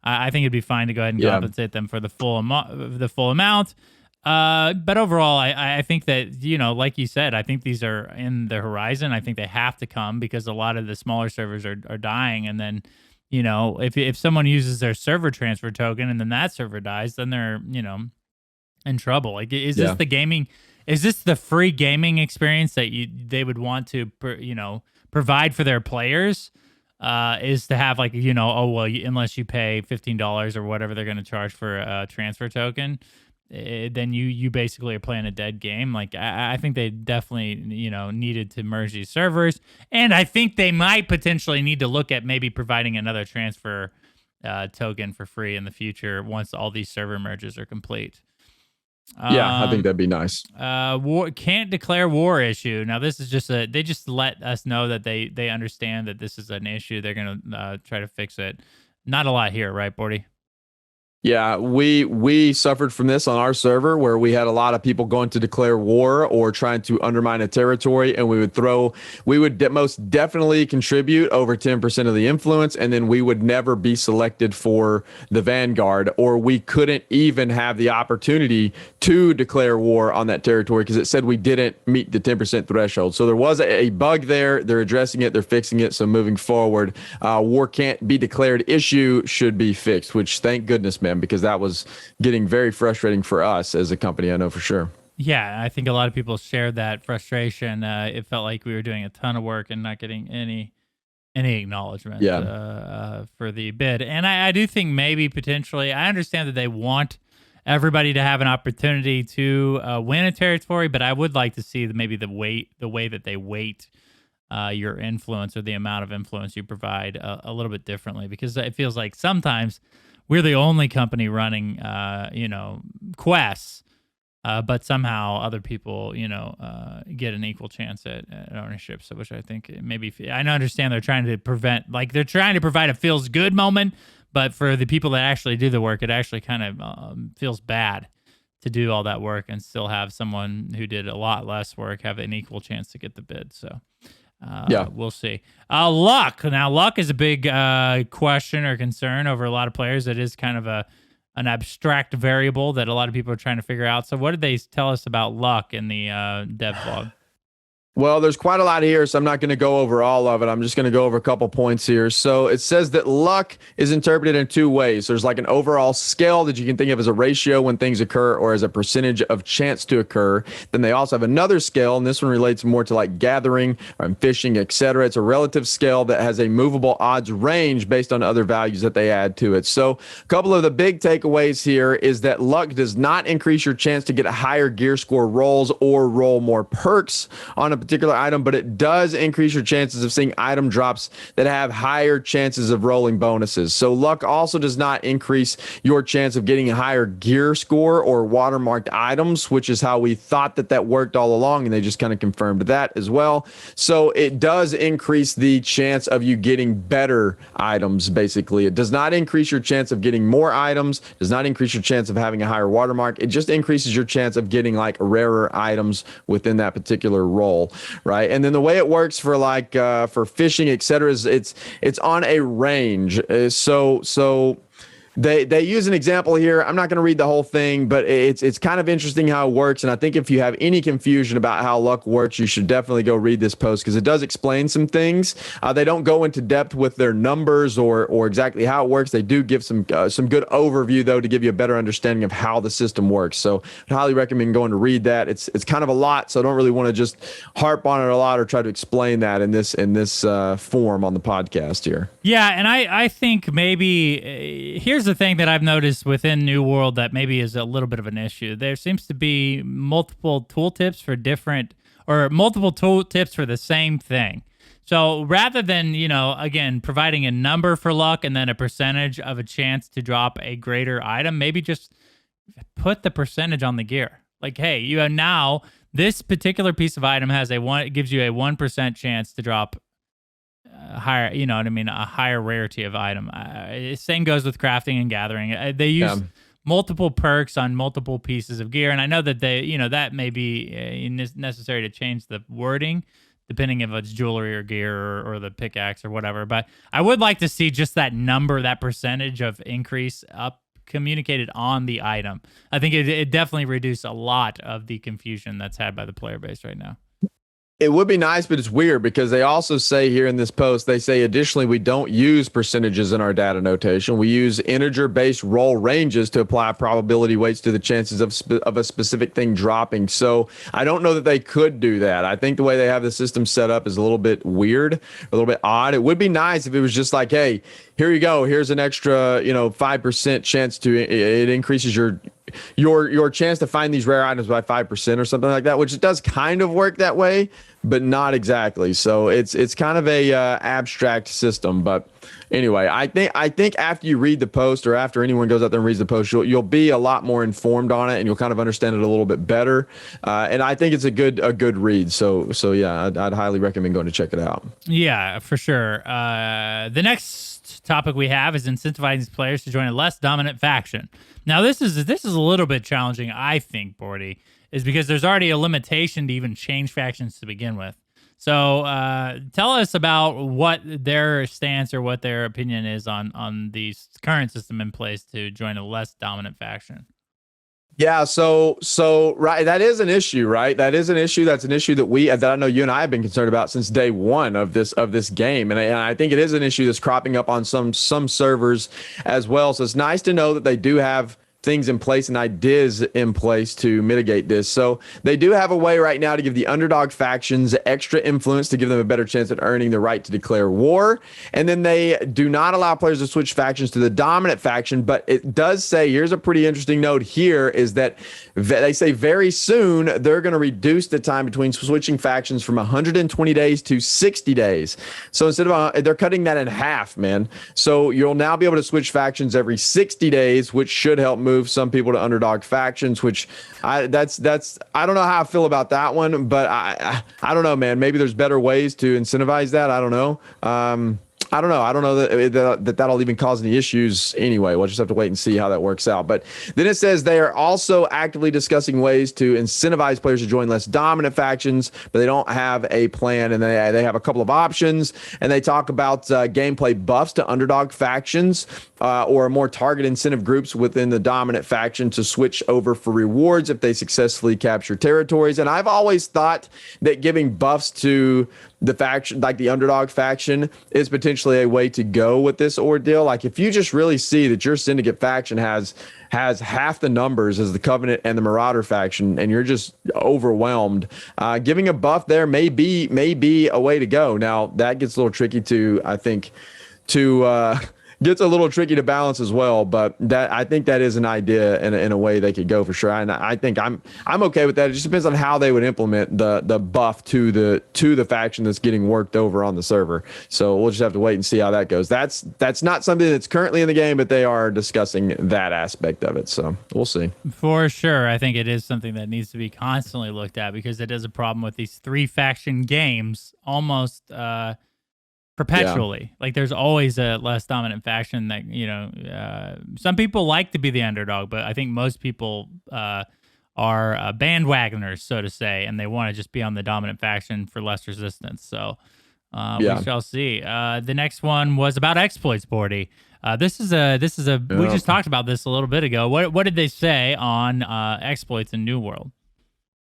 I think it'd be fine to go ahead and compensate them for the full amount. But overall, I think that, you know, like you said, I think these are in the horizon. I think they have to come because a lot of the smaller servers are dying. And then, you know, if someone uses their server transfer token and then that server dies, then they're, you know, in trouble. Like, is this the gaming... Is this the free gaming experience that they would want to, you know, provide for their players? Is to have, like, you know, oh, well, unless you pay $15 or whatever they're going to charge for a transfer token, then you basically are playing a dead game. Like, I think they definitely, you know, needed to merge these servers, and I think they might potentially need to look at maybe providing another transfer token for free in the future once all these server merges are complete. Yeah, I think that'd be nice. War can't declare war issue. Now, this is just they just let us know that they understand that this is an issue. They're gonna try to fix it. Not a lot here, right, Bordy? Yeah, we suffered from this on our server where we had a lot of people going to declare war or trying to undermine a territory, and we would most definitely contribute over 10% of the influence, and then we would never be selected for the Vanguard, or we couldn't even have the opportunity to declare war on that territory because it said we didn't meet the 10% threshold. So there was a bug there. They're addressing it. They're fixing it. So moving forward, war can't be declared issue should be fixed, which thank goodness, man, because that was getting very frustrating for us as a company, I know for sure. Yeah, I think a lot of people shared that frustration. It felt like we were doing a ton of work and not getting any acknowledgement for the bid. And I do think maybe potentially, I understand that they want everybody to have an opportunity to win a territory, but I would like to see maybe the way that they weight your influence or the amount of influence you provide a little bit differently, because it feels like sometimes we're the only company running, you know, quests, but somehow other people, you know, get an equal chance at ownership. So, which I think maybe, I understand they're trying to they're trying to provide a feels good moment, but for the people that actually do the work, it actually kind of feels bad to do all that work and still have someone who did a lot less work have an equal chance to get the bid. So. We'll see. Luck. Now, luck is a big question or concern over a lot of players. It is kind of an abstract variable that a lot of people are trying to figure out. So what did they tell us about luck in the dev blog? Well, there's quite a lot here, so I'm not going to go over all of it. I'm just going to go over a couple points here. So it says that luck is interpreted in two ways. There's like an overall scale that you can think of as a ratio when things occur or as a percentage of chance to occur. Then they also have another scale, and this one relates more to like gathering or fishing, etc. It's a relative scale that has a movable odds range based on other values that they add to it. So a couple of the big takeaways here is that luck does not increase your chance to get a higher gear score rolls or roll more perks on a particular item, but it does increase your chances of seeing item drops that have higher chances of rolling bonuses. So luck also does not increase your chance of getting a higher gear score or watermarked items, which is how we thought that worked all along, and they just kind of confirmed that as well. So it does increase the chance of you getting better items, basically. It does not increase your chance of getting more items, does not increase your chance of having a higher watermark. It just increases your chance of getting like rarer items within that particular role. Right. And then the way it works for like for fishing, et cetera, is it's on a range. So They use an example here. I'm not going to read the whole thing, but it's kind of interesting how it works. And I think if you have any confusion about how luck works, you should definitely go read this post because it does explain some things. They don't go into depth with their numbers or exactly how it works. They do give some good overview though to give you a better understanding of how the system works. So I highly recommend going to read that. It's kind of a lot, so I don't really want to just harp on it a lot or try to explain that in this form on the podcast here. Yeah, and I think maybe here's the thing that I've noticed within New World that maybe is a little bit of an issue. There seems to be multiple tooltips for different or multiple tooltips for the same thing. So rather than, again, providing a number for luck and then a percentage of a chance to drop a greater item, maybe just put the percentage on the gear. Like, hey, you have now this particular piece of item has it gives you a 1% chance to drop higher, a higher rarity of item. Same goes with crafting and gathering. They use multiple perks on multiple pieces of gear, and I know that that may be necessary to change the wording depending if it's jewelry or gear or the pickaxe or whatever. But I would like to see just that number, that percentage of increase up communicated on the item. I think it definitely reduced a lot of the confusion that's had by the player base right now. It would be nice, but it's weird because they also say here in this post, they say, additionally, we don't use percentages in our data notation. We use integer-based roll ranges to apply probability weights to the chances of a specific thing dropping. So I don't know that they could do that. I think the way they have the system set up is a little bit weird, a little bit odd. It would be nice if it was just like, hey, here you go. Here's an extra, 5% chance it increases your chance to find these rare items by 5% or something like that, which it does kind of work that way, but not exactly. So it's kind of a abstract system. But anyway, I think after you read the post or after anyone goes out there and reads the post, you'll be a lot more informed on it and you'll kind of understand it a little bit better. And I think it's a good read. So yeah, I'd highly recommend going to check it out. Yeah, for sure. The next topic we have is incentivizing players to join a less dominant faction. Now, this is a little bit challenging, I think, Bordy, is because there's already a limitation to even change factions to begin with. So tell us about what their stance or what their opinion is on the current system in place to join a less dominant faction. Yeah, so right, that is an issue, right? That is an issue. That's an issue that I know you and I have been concerned about since day one of this game, and I think it is an issue that's cropping up on some servers as well. So it's nice to know that they do have things in place and ideas in place to mitigate this. So they do have a way right now to give the underdog factions extra influence to give them a better chance at earning the right to declare war. And then they do not allow players to switch factions to the dominant faction. But it does say, here's a pretty interesting note here, is that they say very soon they're going to reduce the time between switching factions from 120 days to 60 days. So instead of they're cutting that in half, man. So you'll now be able to switch factions every 60 days, which should help move some people to underdog factions, which I don't know how I feel about that one, but I don't know, man. Maybe there's better ways to incentivize that. I don't know. I don't know that'll even cause any issues anyway. We'll just have to wait and see how that works out. But then it says they are also actively discussing ways to incentivize players to join less dominant factions, but they don't have a plan, and they have a couple of options. And they talk about gameplay buffs to underdog factions or more target incentive groups within the dominant faction to switch over for rewards if they successfully capture territories. And I've always thought that giving buffs to the faction, like the underdog faction, is potentially a way to go with this ordeal. Like if you just really see that your syndicate faction has half the numbers as the Covenant and the Marauder faction, and you're just overwhelmed, giving a buff there may be a way to go. Now that gets a little tricky gets a little tricky to balance as well, but I think that is an idea in a way they could go for sure. And I think I'm okay with that. It just depends on how they would implement the buff to the faction that's getting worked over on the server. So we'll just have to wait and see how that goes. That's not something that's currently in the game, but they are discussing that aspect of it. So we'll see. For sure. I think it is something that needs to be constantly looked at because it is a problem with these 3 faction games almost perpetually. Yeah. Like there's always a less dominant faction that, some people like to be the underdog, but I think most people are bandwagoners, so to say, and they want to just be on the dominant faction for less resistance. So we shall see. The next one was about exploits, Bordy. This is a we Yep. just talked about this a little bit ago. What did they say on exploits in New World?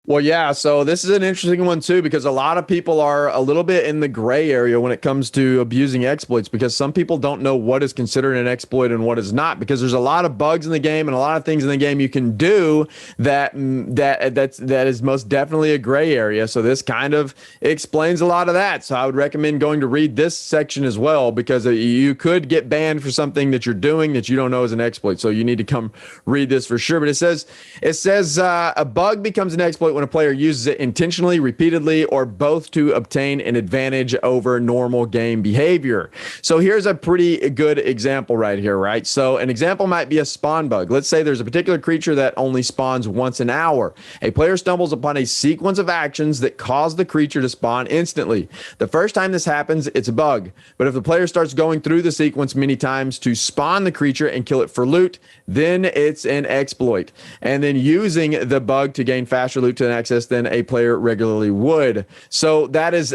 Well, yeah. So this is an interesting one too, because a lot of people are a little bit in the gray area when it comes to abusing exploits, because some people don't know what is considered an exploit and what is not, because there's a lot of bugs in the game and a lot of things in the game you can do that is most definitely a gray area. So this kind of explains a lot of that. So I would recommend going to read this section as well, because you could get banned for something that you're doing that you don't know is an exploit. So you need to come read this for sure. But it says a bug becomes an exploit when a player uses it intentionally, repeatedly, or both to obtain an advantage over normal game behavior. So here's a pretty good example right here, right? So an example might be a spawn bug. Let's say there's a particular creature that only spawns once an hour. A player stumbles upon a sequence of actions that cause the creature to spawn instantly. The first time this happens, it's a bug. But if the player starts going through the sequence many times to spawn the creature and kill it for loot, then it's an exploit. And then using the bug to gain faster loot to access than a player regularly would. So that is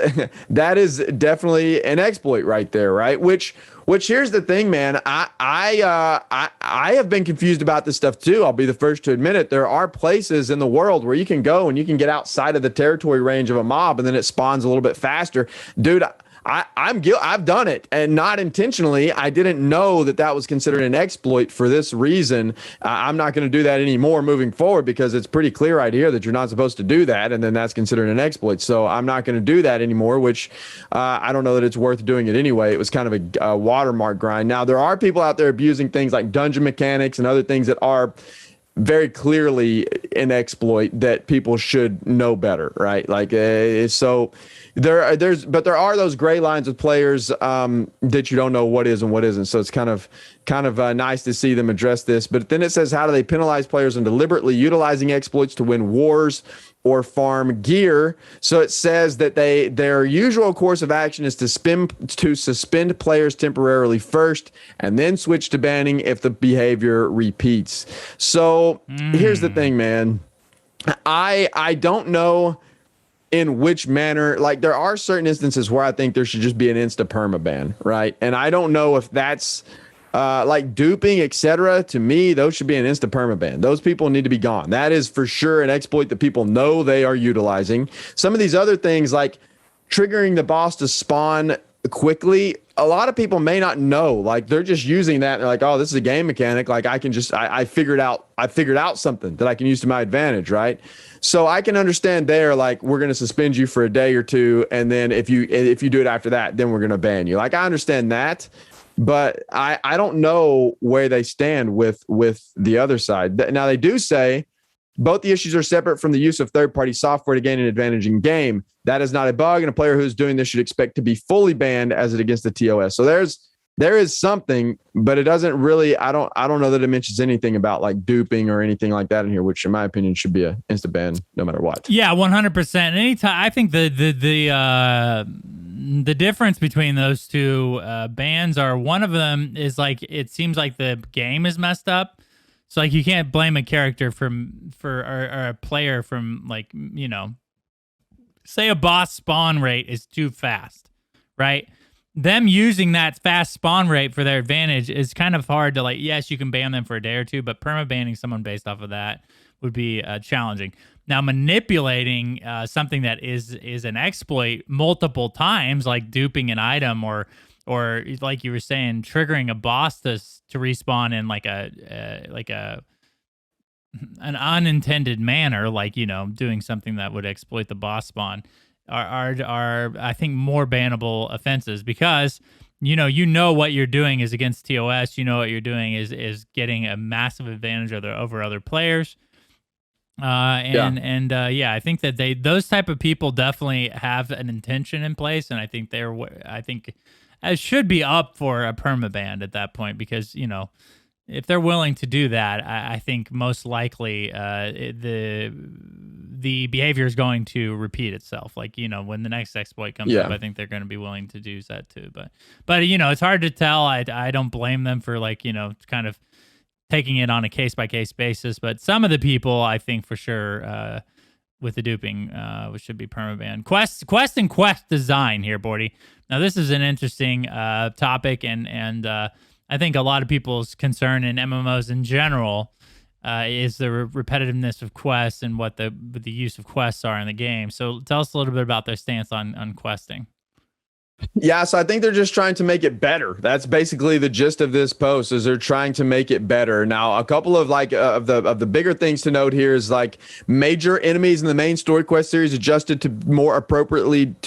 definitely an exploit right there, right? Which here's the thing, man. I have been confused about this stuff too. I'll be the first to admit it. There are places in the world where you can go and you can get outside of the territory range of a mob, and then it spawns a little bit faster, dude. I've done it, and not intentionally. I didn't know that was considered an exploit for this reason. I'm not going to do that anymore moving forward, because it's pretty clear right here that you're not supposed to do that, and then that's considered an exploit. So I'm not going to do that anymore, which I don't know that it's worth doing it anyway. It was kind of a watermark grind. Now, there are people out there abusing things like dungeon mechanics and other things that are very clearly an exploit that people should know better, right? Like, so there are those gray lines with players that you don't know what is and what isn't. So it's kind of nice to see them address this. But then it says, how do they penalize players in deliberately utilizing exploits to win wars or farm gear? So it says that their usual course of action is to suspend players temporarily first, and then switch to banning if the behavior repeats. So here's the thing, man. I don't know in which manner. Like, there are certain instances where I think there should just be an insta perma ban, right? And I don't know if that's like duping, etc. To me, those should be an insta perma ban. Those people need to be gone. That is for sure an exploit that people know they are utilizing. Some of these other things, like triggering the boss to spawn quickly, a lot of people may not know. Like, they're just using that. They're like, oh, this is a game mechanic. Like, I figured out something that I can use to my advantage, right? So I can understand there, like, we're going to suspend you for a day or two, and then if you do it after that, then we're going to ban you. Like, I understand that, but I don't know where they stand with the other side. Now, they do say both the issues are separate from the use of third-party software to gain an advantage in game. That is not a bug, and a player who's doing this should expect to be fully banned as it against the TOS. So there is something, but it doesn't really. I don't know that it mentions anything about like duping or anything like that in here, which in my opinion should be a instant ban no matter what. Yeah, 100%. Anytime, I think the difference between those two bans are, one of them is like, it seems like the game is messed up. So like, you can't blame a character or a player from, like, you know, say a boss spawn rate is too fast, right? Them using that fast spawn rate for their advantage is kind of hard to, like, yes, you can ban them for a day or two, but perma-banning someone based off of that would be challenging. Now, manipulating something that is an exploit multiple times, like duping an item or like you were saying, triggering a boss to respawn in like an unintended manner, like, you know, doing something that would exploit the boss spawn, are I think more bannable offenses, because you know what you're doing is against TOS. You know what you're doing is getting a massive advantage over other players. Yeah, I think that those type of people definitely have an intention in place, and I think it should be up for a permaban at that point, because, you know, if they're willing to do that, I think most likely the behavior is going to repeat itself. Like, you know, when the next exploit comes up, I think they're going to be willing to do that too. But you know, it's hard to tell. I don't blame them for, like, you know, kind of taking it on a case-by-case basis. But some of the people, I think for sure, with the duping, which should be permaban. Quest and quest design here, Bordy. Now, this is an interesting topic, and I think a lot of people's concern in MMOs in general is the repetitiveness of quests and what the use of quests are in the game. So tell us a little bit about their stance on questing. Yeah, so I think they're just trying to make it better. That's basically the gist of this post, is they're trying to make it better. Now, a couple of of the bigger things to note here is like major enemies in the main story quest series adjusted to more appropriate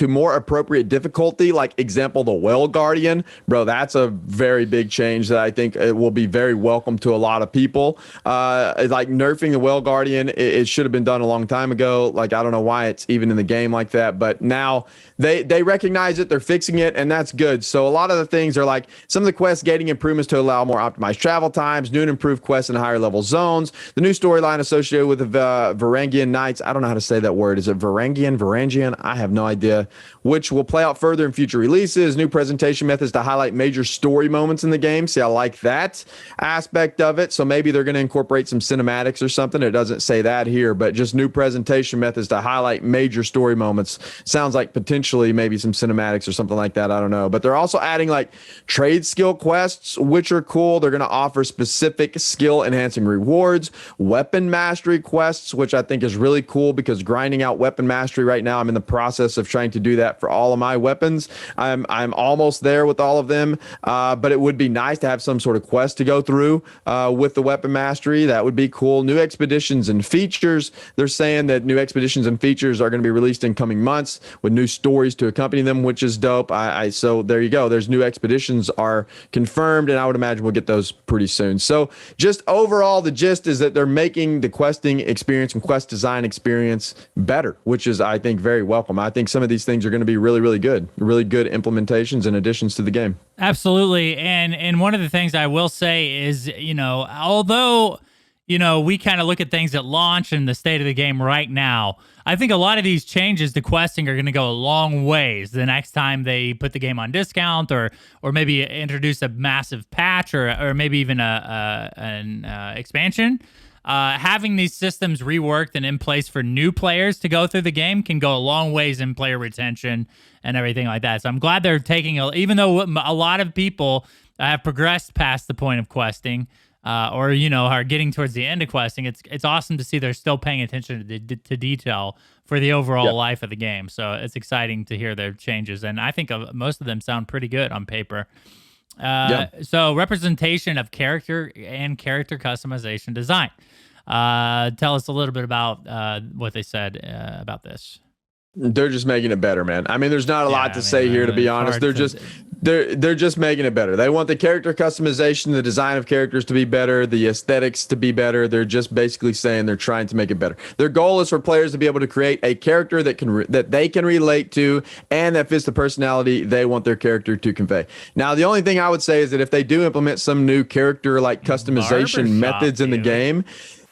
difficulty. Like example, the Well Guardian, bro. That's a very big change that I think it will be very welcome to a lot of people. Like nerfing the Well Guardian, it should have been done a long time ago. Like I don't know why it's even in the game like that, but now they recognize it. They're fixing it, and that's good. So a lot of the things are like some of the quest gating improvements to allow more optimized travel times, new and improved quests in higher level zones, the new storyline associated with the Varangian Knights. I don't know how to say that word. Is it Varangian? I have no idea. Which will play out further in future releases, new presentation methods to highlight major story moments in the game. See, I like that aspect of it. So maybe they're going to incorporate some cinematics or something. It doesn't say that here, but just new presentation methods to highlight major story moments. Sounds like potentially maybe some cinematics or something like that. I don't know. But they're also adding like trade skill quests, which are cool. They're going to offer specific skill enhancing rewards, weapon mastery quests, which I think is really cool because grinding out weapon mastery right now, I'm in the process of trying to do that for all of my weapons. I'm almost there with all of them, but it would be nice to have some sort of quest to go through with the weapon mastery. That would be cool. New expeditions and features. They're saying that new expeditions and features are going to be released in coming months with new stories to accompany them, which is dope. So there you go. There's new expeditions are confirmed, and I would imagine we'll get those pretty soon. So just overall, the gist is that they're making the questing experience and quest design experience better, which is, I think, very welcome. I think some of these things are going to be really good implementations and additions to the game. Absolutely. And one of the things I will say is, although, we kind of look at things at launch and the state of the game right now, I think a lot of these changes to questing are going to go a long ways the next time they put the game on discount or maybe introduce a massive patch or maybe even an expansion. Having these systems reworked and in place for new players to go through the game can go a long ways in player retention and everything like that. So I'm glad they're taking even though a lot of people have progressed past the point of questing, or are getting towards the end of questing, it's awesome to see they're still paying attention to detail for the overall life of the game. So it's exciting to hear their changes, and I think most of them sound pretty good on paper. So representation of character and character customization design. Tell us a little bit about what they said about this. They're just making it better, man. I mean, there's not a lot to say here, to be honest. They're just making it better. They want the character customization, the design of characters to be better, the aesthetics to be better. They're just basically saying they're trying to make it better. Their goal is for players to be able to create a character that they can relate to and that fits the personality they want their character to convey. Now, the only thing I would say is that if they do implement some new character like customization methods in the game,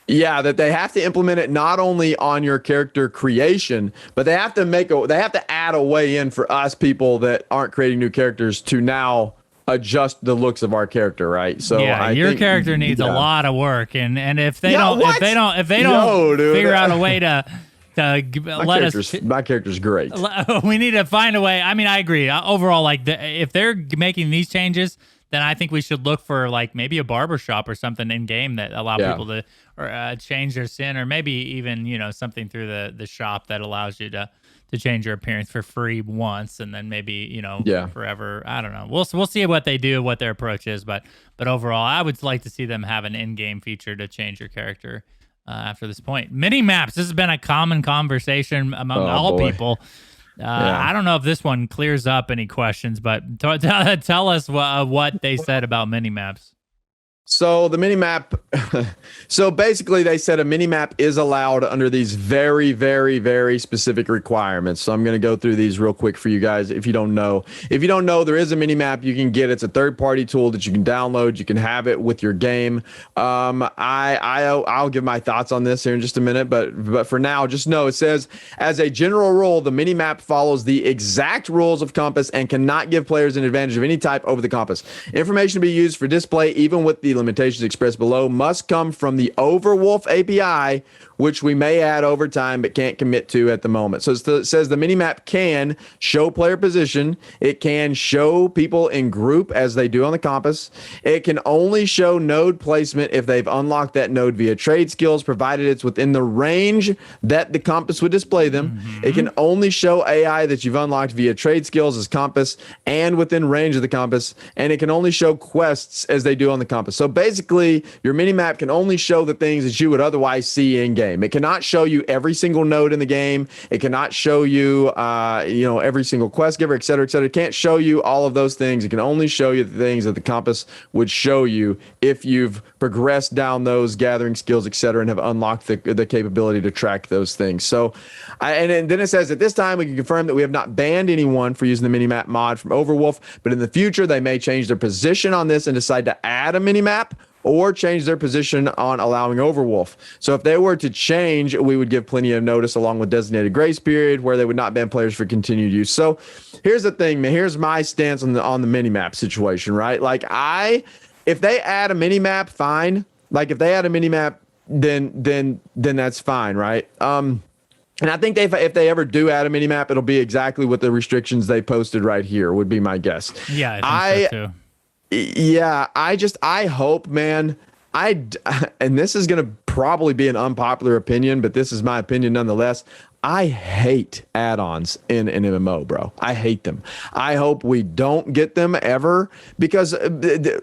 that they have to implement it not only on your character creation, but they have to add a way in for us people that aren't creating new characters to now adjust the looks of our character, right? So your character needs a lot of work, and if they don't figure out a way to let us. My character's great. We need to find a way. I mean, I agree. Overall, if they're making these changes, then I think we should look for maybe a barbershop or something in game that allow people to change their skin, or maybe even something through the shop that allows you to change your appearance for free once, and then maybe forever. I don't know. We'll see what they do, what their approach is, but overall, I would like to see them have an in-game feature to change your character. After this point, mini maps. This has been a common conversation among all people. I don't know if this one clears up any questions, but tell us what they said about mini maps. So the minimap, so basically they said a minimap is allowed under these very, very, very specific requirements. So I'm going to go through these real quick for you guys. If you don't know, there is a minimap you can get. It's a third-party tool that you can download. You can have it with your game. I'll give my thoughts on this here in just a minute, but for now, just know it says, as a general rule, the minimap follows the exact rules of Compass and cannot give players an advantage of any type over the Compass. Information to be used for display, even with the limitations expressed below must come from the Overwolf API, which we may add over time but can't commit to at the moment. So it says the minimap can show player position. It can show people in group as they do on the compass. It can only show node placement if they've unlocked that node via trade skills, provided it's within the range that the compass would display them. It can only show AI that you've unlocked via trade skills as compass and within range of the compass. And it can only show quests as they do on the compass. So basically, your minimap can only show the things that you would otherwise see in game. It cannot show you every single node in the game. It cannot show you, every single quest giver, et cetera, et cetera. It can't show you all of those things. It can only show you the things that the compass would show you if you've progressed down those gathering skills, et cetera, and have unlocked the capability to track those things. So, and then it says at this time, we can confirm that we have not banned anyone for using the minimap mod from Overwolf, but in the future, they may change their position on this and decide to add a minimap or change their position on allowing Overwolf. So if they were to change, we would give plenty of notice along with designated grace period where they would not ban players for continued use. So here's the thing, man. Here's my stance on the minimap situation, right? Like if they add a minimap, fine. Like if they add a minimap, then that's fine, right? And I think if they ever do add a minimap, it'll be exactly what the restrictions they posted right here would be my guess. Yeah, I think so too. Yeah, I hope, man. And this is going to probably be an unpopular opinion, but this is my opinion nonetheless. I hate add-ons in an MMO, bro. I hate them. I hope we don't get them ever because,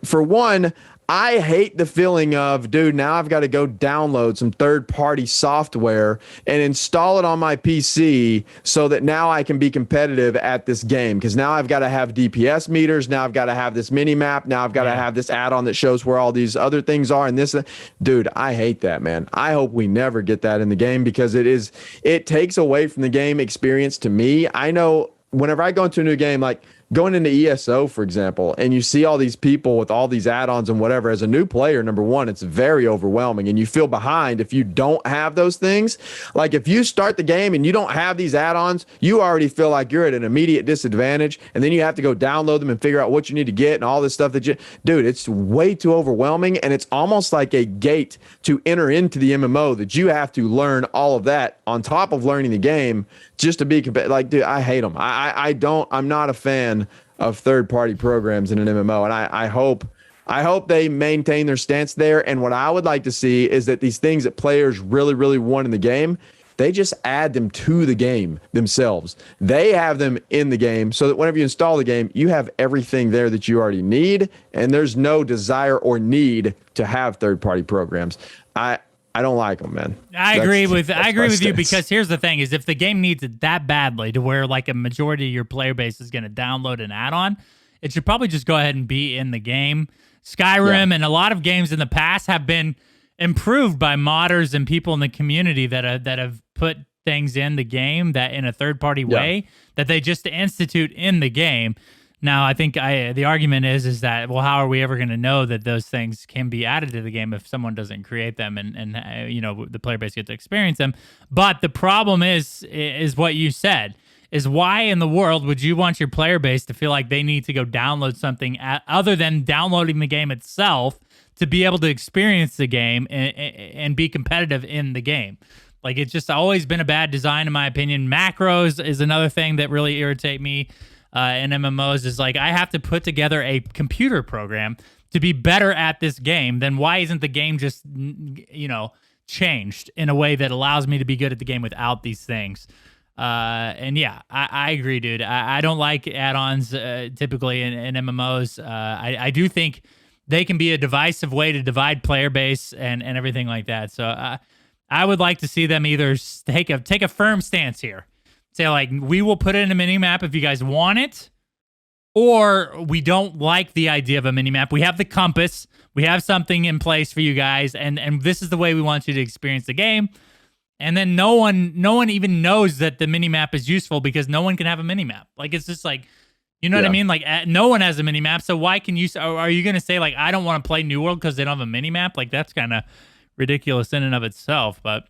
for one, I hate the feeling of, dude, now I've got to go download some third-party software and install it on my PC so that now I can be competitive at this game. Because now I've got to have DPS meters. Now I've got to have this mini-map. Now I've got to have this add-on that shows where all these other things are. And this, dude, I hate that, man. I hope we never get that in the game because it takes away from the game experience to me. I know whenever I go into a new game, like going into ESO, for example, and you see all these people with all these add-ons and whatever, as a new player, number one, it's very overwhelming and you feel behind if you don't have those things. Like if you start the game and you don't have these add-ons, you already feel like you're at an immediate disadvantage, and then you have to go download them and figure out what you need to get and all this stuff dude, it's way too overwhelming, and it's almost like a gate to enter into the MMO that you have to learn all of that on top of learning the game just to be competitive. Like, dude, I hate them. I'm not a fan of third-party programs in an MMO, and I hope they maintain their stance there. And what I would like to see is that these things that players really, really want in the game, they just add them to the game themselves. They have them in the game so that whenever you install the game, you have everything there that you already need, and there's no desire or need to have third-party programs. I don't like them, man. I agree with you, because here's the thing: is if the game needs it that badly to where like a majority of your player base is going to download an add-on, it should probably just go ahead and be in the game. Skyrim and a lot of games in the past have been improved by modders and people in the community that have put things in the game that in a third-party way that they just institute in the game. Now, I think the argument is that, well, how are we ever going to know that those things can be added to the game if someone doesn't create them and the player base gets to experience them? But the problem is what you said, is why in the world would you want your player base to feel like they need to go download something other than downloading the game itself to be able to experience the game and be competitive in the game? Like, it's just always been a bad design, in my opinion. Macros is another thing that really irritate me. In MMOs is like, I have to put together a computer program to be better at this game. Then why isn't the game just, changed in a way that allows me to be good at the game without these things? And yeah, I agree, dude. I don't like add-ons typically in MMOs. I do think they can be a divisive way to divide player base and everything like that. So I would like to see them either take a firm stance here. Say, like, we will put it in a mini-map if you guys want it, or we don't like the idea of a mini-map. We have the compass. We have something in place for you guys, and this is the way we want you to experience the game. And then no one even knows that the mini-map is useful because no one can have a mini-map. Like, it's just like, you know what I mean? Like, no one has a mini-map, so why can you... Are you going to say, like, I don't want to play New World because they don't have a mini-map? Like, that's kind of ridiculous in and of itself, but...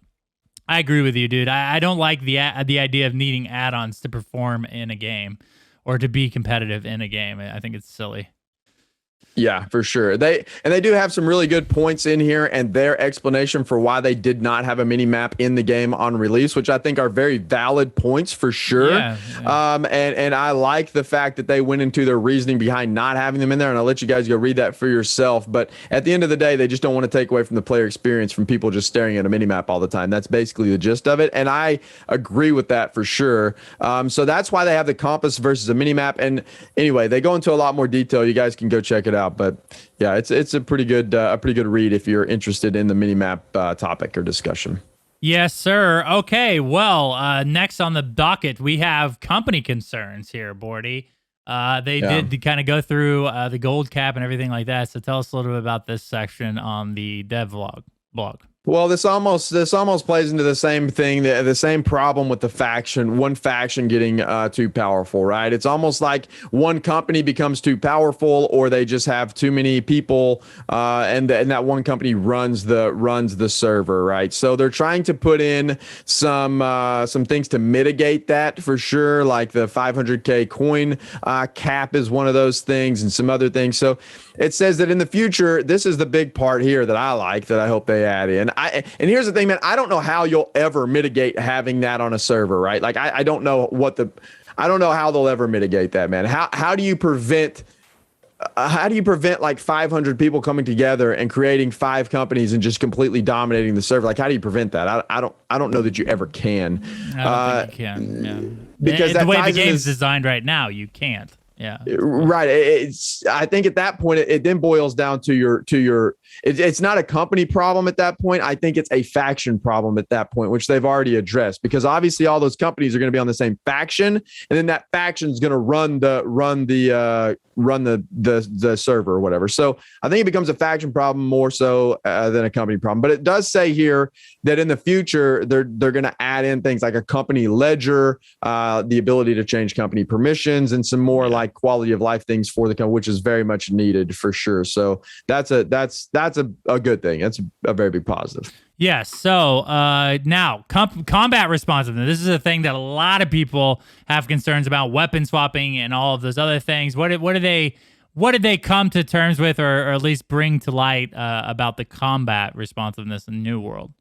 I agree with you, dude. I don't like the idea of needing add-ons to perform in a game or to be competitive in a game. I think it's silly. Yeah, for sure. They do have some really good points in here, and their explanation for why they did not have a mini map in the game on release, which I think are very valid points for sure. Yeah. And I like the fact that they went into their reasoning behind not having them in there, and I'll let you guys go read that for yourself. But at the end of the day, they just don't want to take away from the player experience from people just staring at a mini map all the time. That's basically the gist of it, and I agree with that for sure. So that's why they have the compass versus a mini map. And anyway, they go into a lot more detail. You guys can go check it out. But yeah, it's a pretty good read if you're interested in the minimap topic or discussion. Yes, sir. Okay, well, next on the docket we have company concerns here, Bordy. They did kind of go through the gold cap and everything like that. So tell us a little bit about this section on the dev blog. Well, this almost plays into the same thing, the same problem with one faction getting too powerful, right? It's almost like one company becomes too powerful, or they just have too many people, and that one company runs the server, right? So they're trying to put in some things to mitigate that for sure, like the 500K coin cap is one of those things, and some other things. So it says that in the future, this is the big part here that I like, that I hope they add in. And here's the thing, man, I don't know how you'll ever mitigate having that on a server, right? Like I don't know I don't know how they'll ever mitigate that, man. How do you prevent like 500 people coming together and creating 5 companies and just completely dominating the server? Like, how do you prevent that? I don't know that you ever can. I don't think you can. Yeah. Because the way the game's designed right now, you can't. Yeah. Right. I think at that point, it then boils down to your. It's not a company problem at that point. I think it's a faction problem at that point, which they've already addressed, because obviously all those companies are going to be on the same faction, and then that faction is going to run the server or whatever. So I think it becomes a faction problem more so than a company problem. But it does say here that in the future they're going to add in things like a company ledger, the ability to change company permissions, and some more like quality of life things for the company, which is very much needed for sure. So that's a good thing. That's a very big positive. Yes. So now combat responsiveness. This is a thing that a lot of people have concerns about, weapon swapping and all of those other things. What did they come to terms with, or at least bring to light about the combat responsiveness in New World?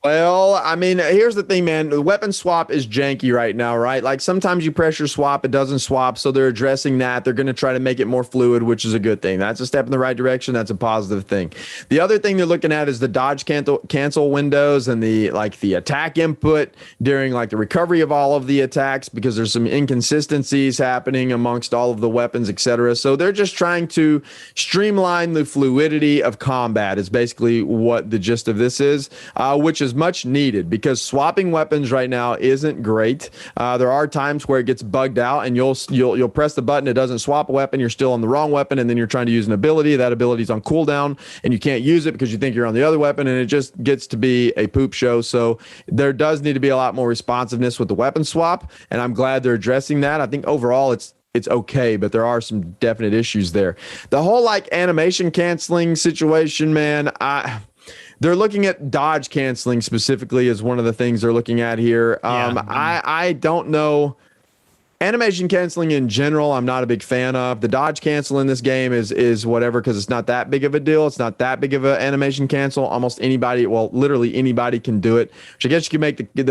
Well, I mean, here's the thing, man. The weapon swap is janky right now, right? Like sometimes you pressure swap, it doesn't swap. So they're addressing that. They're going to try to make it more fluid, which is a good thing. That's a step in the right direction. That's a positive thing. The other thing they're looking at is the dodge cancel windows and the attack input during like the recovery of all of the attacks, because there's some inconsistencies happening amongst all of the weapons, etc. So they're just trying to streamline the fluidity of combat is basically what the gist of this is, which is much needed, because swapping weapons right now isn't great. There are times where it gets bugged out, and you'll press the button, it doesn't swap a weapon, you're still on the wrong weapon, and then you're trying to use an ability. That ability's on cooldown, and you can't use it because you think you're on the other weapon, and it just gets to be a poop show. So there does need to be a lot more responsiveness with the weapon swap, and I'm glad they're addressing that. I think overall it's okay, but there are some definite issues there. The whole like animation canceling situation, man, they're looking at dodge canceling specifically as one of the things they're looking at here. I don't know. Animation canceling in general, I'm not a big fan of. The dodge cancel in this game is whatever, because it's not that big of a deal. It's not that big of an animation cancel. Almost anybody, well, literally anybody can do it. Which I guess you can make you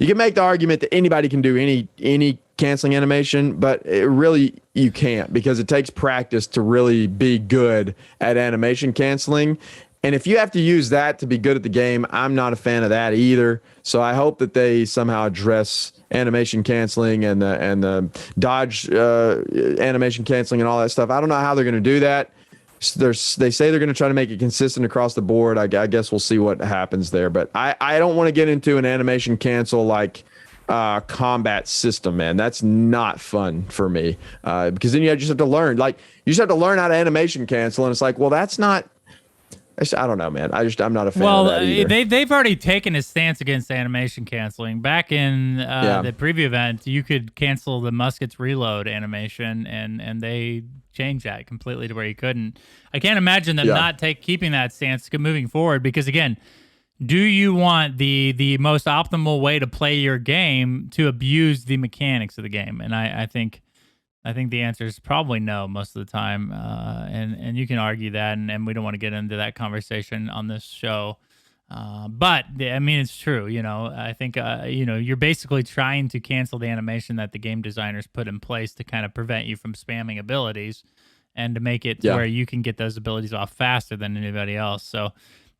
can make the argument that anybody can do any canceling animation, but you can't, because it takes practice to really be good at animation canceling. And if you have to use that to be good at the game, I'm not a fan of that either. So I hope that they somehow address animation canceling and the dodge animation canceling and all that stuff. I don't know how they're going to do that. They say they're going to try to make it consistent across the board. I guess we'll see what happens there. But I don't want to get into an animation cancel like combat system, man. That's not fun for me, because then you just have to learn. Like, you just have to learn how to animation cancel, and it's like, well, that's not. I don't know, man. I'm not a fan of that either. They've already taken a stance against animation canceling. Back in the preview event, you could cancel the muskets reload animation, and they changed that completely to where you couldn't. I can't imagine them not keeping that stance moving forward, because again, do you want the most optimal way to play your game to abuse the mechanics of the game? And I think I think the answer is probably no most of the time, and you can argue that, and we don't want to get into that conversation on this show. But I mean, it's true. I think you're basically trying to cancel the animation that the game designers put in place to kind of prevent you from spamming abilities, and to make it to where you can get those abilities off faster than anybody else. So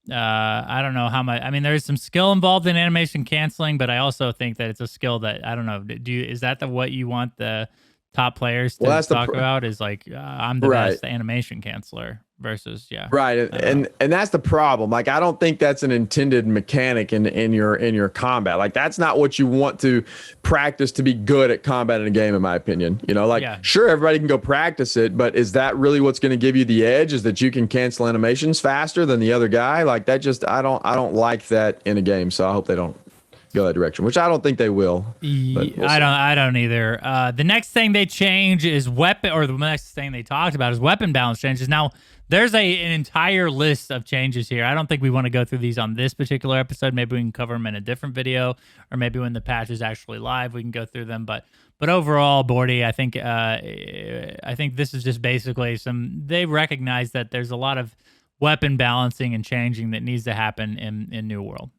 I don't know how much. I mean, there's some skill involved in animation canceling, but I also think that it's a skill that I don't know. Is that what you want the top players to talk about? Is like I'm the best animation canceller versus right, and that's the problem. Like, I don't think that's an intended mechanic in your combat. Like, that's not what you want to practice to be good at combat in a game, in my opinion. Sure, everybody can go practice it, but is that really what's going to give you the edge? Is that you can cancel animations faster than the other guy? Like, that just I don't like that in a game. So I hope they don't go that direction, which I don't think they will. I don't either. The next thing they change is the next thing they talked about is weapon balance changes. Now, there's an entire list of changes here. I don't think we want to go through these on this particular episode. Maybe we can cover them in a different video, or maybe when the patch is actually live, we can go through them. But overall, Bordy, I think this is just basically they recognize that there's a lot of weapon balancing and changing that needs to happen in New World.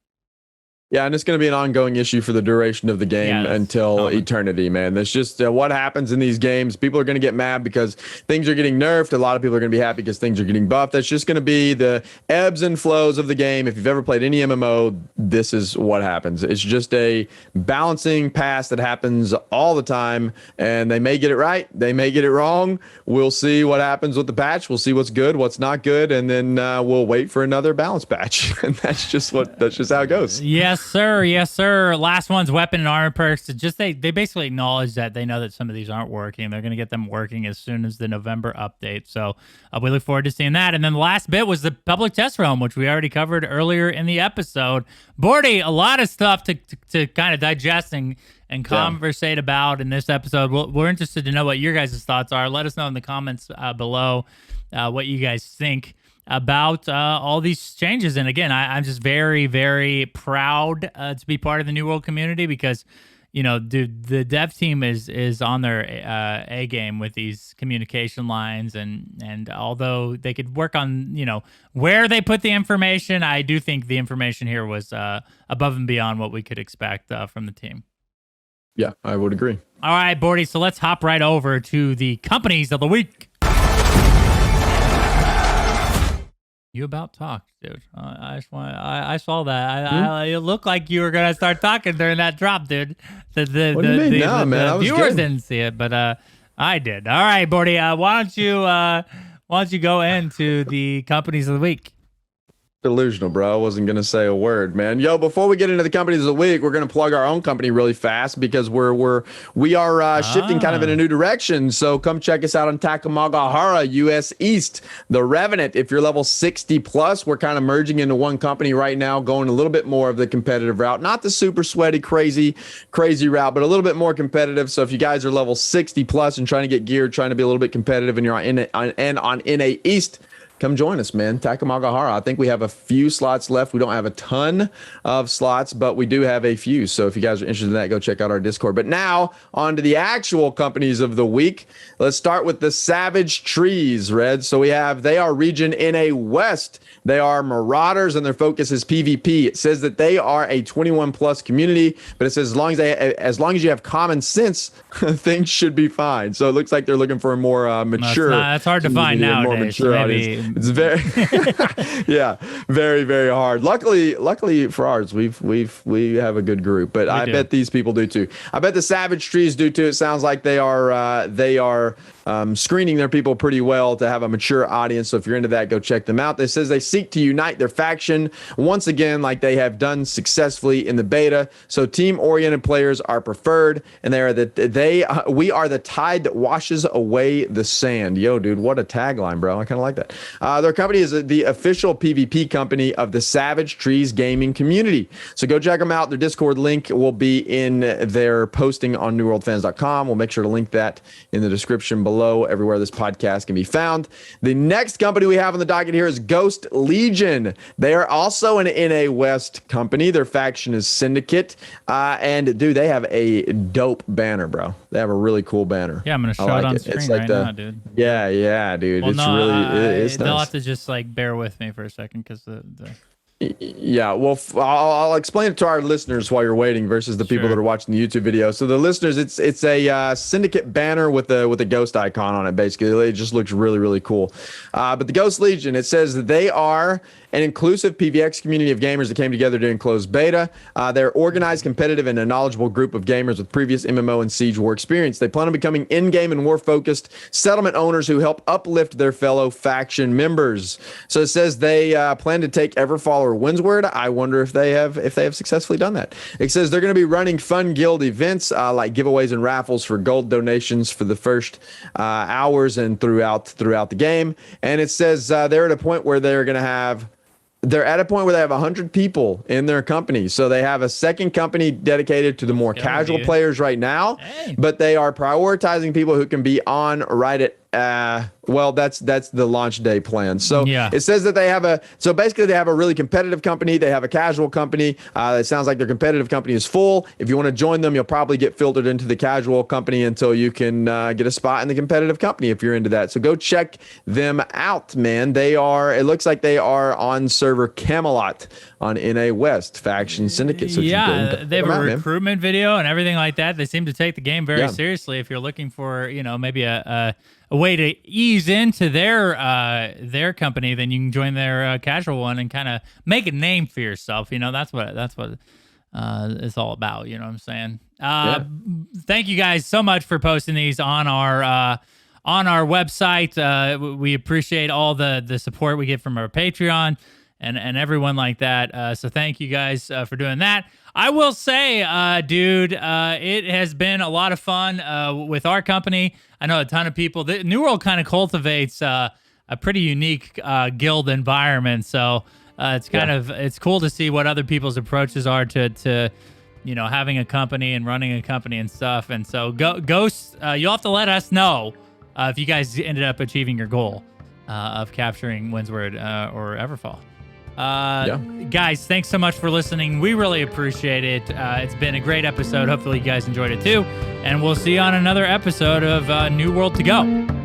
Yeah, and it's going to be an ongoing issue for the duration of the game until eternity, man. That's just what happens in these games. People are going to get mad because things are getting nerfed. A lot of people are going to be happy because things are getting buffed. That's just going to be the ebbs and flows of the game. If you've ever played any MMO, this is what happens. It's just a balancing pass that happens all the time, and they may get it right. They may get it wrong. We'll see what happens with the patch. We'll see what's good, what's not good, and then we'll wait for another balance patch. And that's just how it goes. Yes, sir. Yes, sir. Last one's weapon and armor perks. They basically acknowledge that they know that some of these aren't working. They're going to get them working as soon as the November update. So we look forward to seeing that. And then the last bit was the public test realm, which we already covered earlier in the episode. Bordy, a lot of stuff to kind of digest and conversate about in this episode. We're interested to know what your guys' thoughts are. Let us know in the comments below what you guys think about all these changes. And again, I'm just very, very proud to be part of the New World community because, the dev team is on their A game with these communication lines. And although they could work on, where they put the information, I do think the information here was above and beyond what we could expect from the team. Yeah, I would agree. All right, Bordy, so let's hop right over to the companies of the week. You about talked, dude. I saw that. It looked like you were gonna start talking during that drop, dude. What do you mean? No, man, I was viewers good. didn't see it, but I did. All right, Bordy. Why don't you go into the companies of the week? Delusional, bro. I wasn't going to say a word, man. Yo, before we get into the companies of the week, we're going to plug our own company really fast because we are shifting kind of in a new direction. So come check us out on Takamagahara, US East, the Revenant. If you're level 60 plus, we're kind of merging into one company right now, going a little bit more of the competitive route, not the super sweaty, crazy route, but a little bit more competitive. So if you guys are level 60 plus and trying to get geared, trying to be a little bit competitive, and you're on NA East, come join us, man. Takamagahara. I think we have a few slots left. We don't have a ton of slots, but we do have a few. So if you guys are interested in that, go check out our Discord. But now on to the actual companies of the week. Let's start with the Savage Trees, Red. So they are region NA West. They are Marauders, and their focus is PvP. It says that they are a 21 plus community, but it says as long as you have common sense, things should be fine. So it looks like they're looking for a more mature. That's hard to find nowadays. More mature audience. It's very, very, very hard. Luckily for ours, we have a good group, but I bet these people do too. I bet the Savage Trees do too. It sounds like they are screening their people pretty well to have a mature audience. So if you're into that, go check them out. It says they seek to unite their faction once again, like they have done successfully in the beta. So team-oriented players are preferred, and we are the tide that washes away the sand. Yo, dude, what a tagline, bro! I kind of like that. Their company is the official PvP company of the Savage Trees gaming community. So go check them out. Their Discord link will be in their posting on newworldfans.com. We'll make sure to link that in the description below, everywhere this podcast can be found. The next company we have on the docket here is Ghost Legion. They are also an NA West company. Their faction is Syndicate. And dude, they have a dope banner, bro. They have a really cool banner. Yeah, I'm gonna show it on screen It's like right now, dude. Yeah, dude. Well, It's no, really it's they'll nice. have to just like bear with me for a second because the Yeah, well, I'll explain it to our listeners while you're waiting versus the people that are watching the YouTube video. So the listeners, it's a Syndicate banner with a ghost icon on it. Basically, it just looks really, really cool. But the Ghost Legion, it says that they are an inclusive PvX community of gamers that came together during closed beta. They're organized, competitive, and a knowledgeable group of gamers with previous MMO and Siege War experience. They plan on becoming in-game and war-focused settlement owners who help uplift their fellow faction members. So it says they plan to take Everfall or Windsward. I wonder if they have successfully done that. It says they're going to be running fun guild events like giveaways and raffles for gold donations for the first hours and throughout the game. And it says they're at a point where they're at a point where they have 100 people in their company. So they have a second company dedicated to the more casual players right now, but they are prioritizing people who can be on right at well, that's the launch day plan. So it says that they have basically they have a really competitive company. They have a casual company. It sounds like their competitive company is full. If you want to join them, you'll probably get filtered into the casual company until you can get a spot in the competitive company if you're into that. So go check them out, man. It looks like they are on server Camelot on NA West Faction Syndicate. So they have a recruitment video and everything like that. They seem to take the game very seriously. If you're looking for, maybe a way to ease into their company, then you can join their casual one and kind of make a name for yourself. That's what it's all about. You know what I'm saying? Thank you guys so much for posting these on our website. We appreciate all the support we get from our Patreon and everyone like that. So thank you guys for doing that. I will say, dude, it has been a lot of fun with our company. I know a ton of people. The New World kind of cultivates a pretty unique guild environment. So it's it's cool to see what other people's approaches are to having a company and running a company and stuff. And so Ghosts, you'll have to let us know if you guys ended up achieving your goal of capturing Windsward or Everfall. Guys, thanks so much for listening. We really appreciate it. It's been a great episode. Hopefully you guys enjoyed it too. And we'll see you on another episode of New World to Go.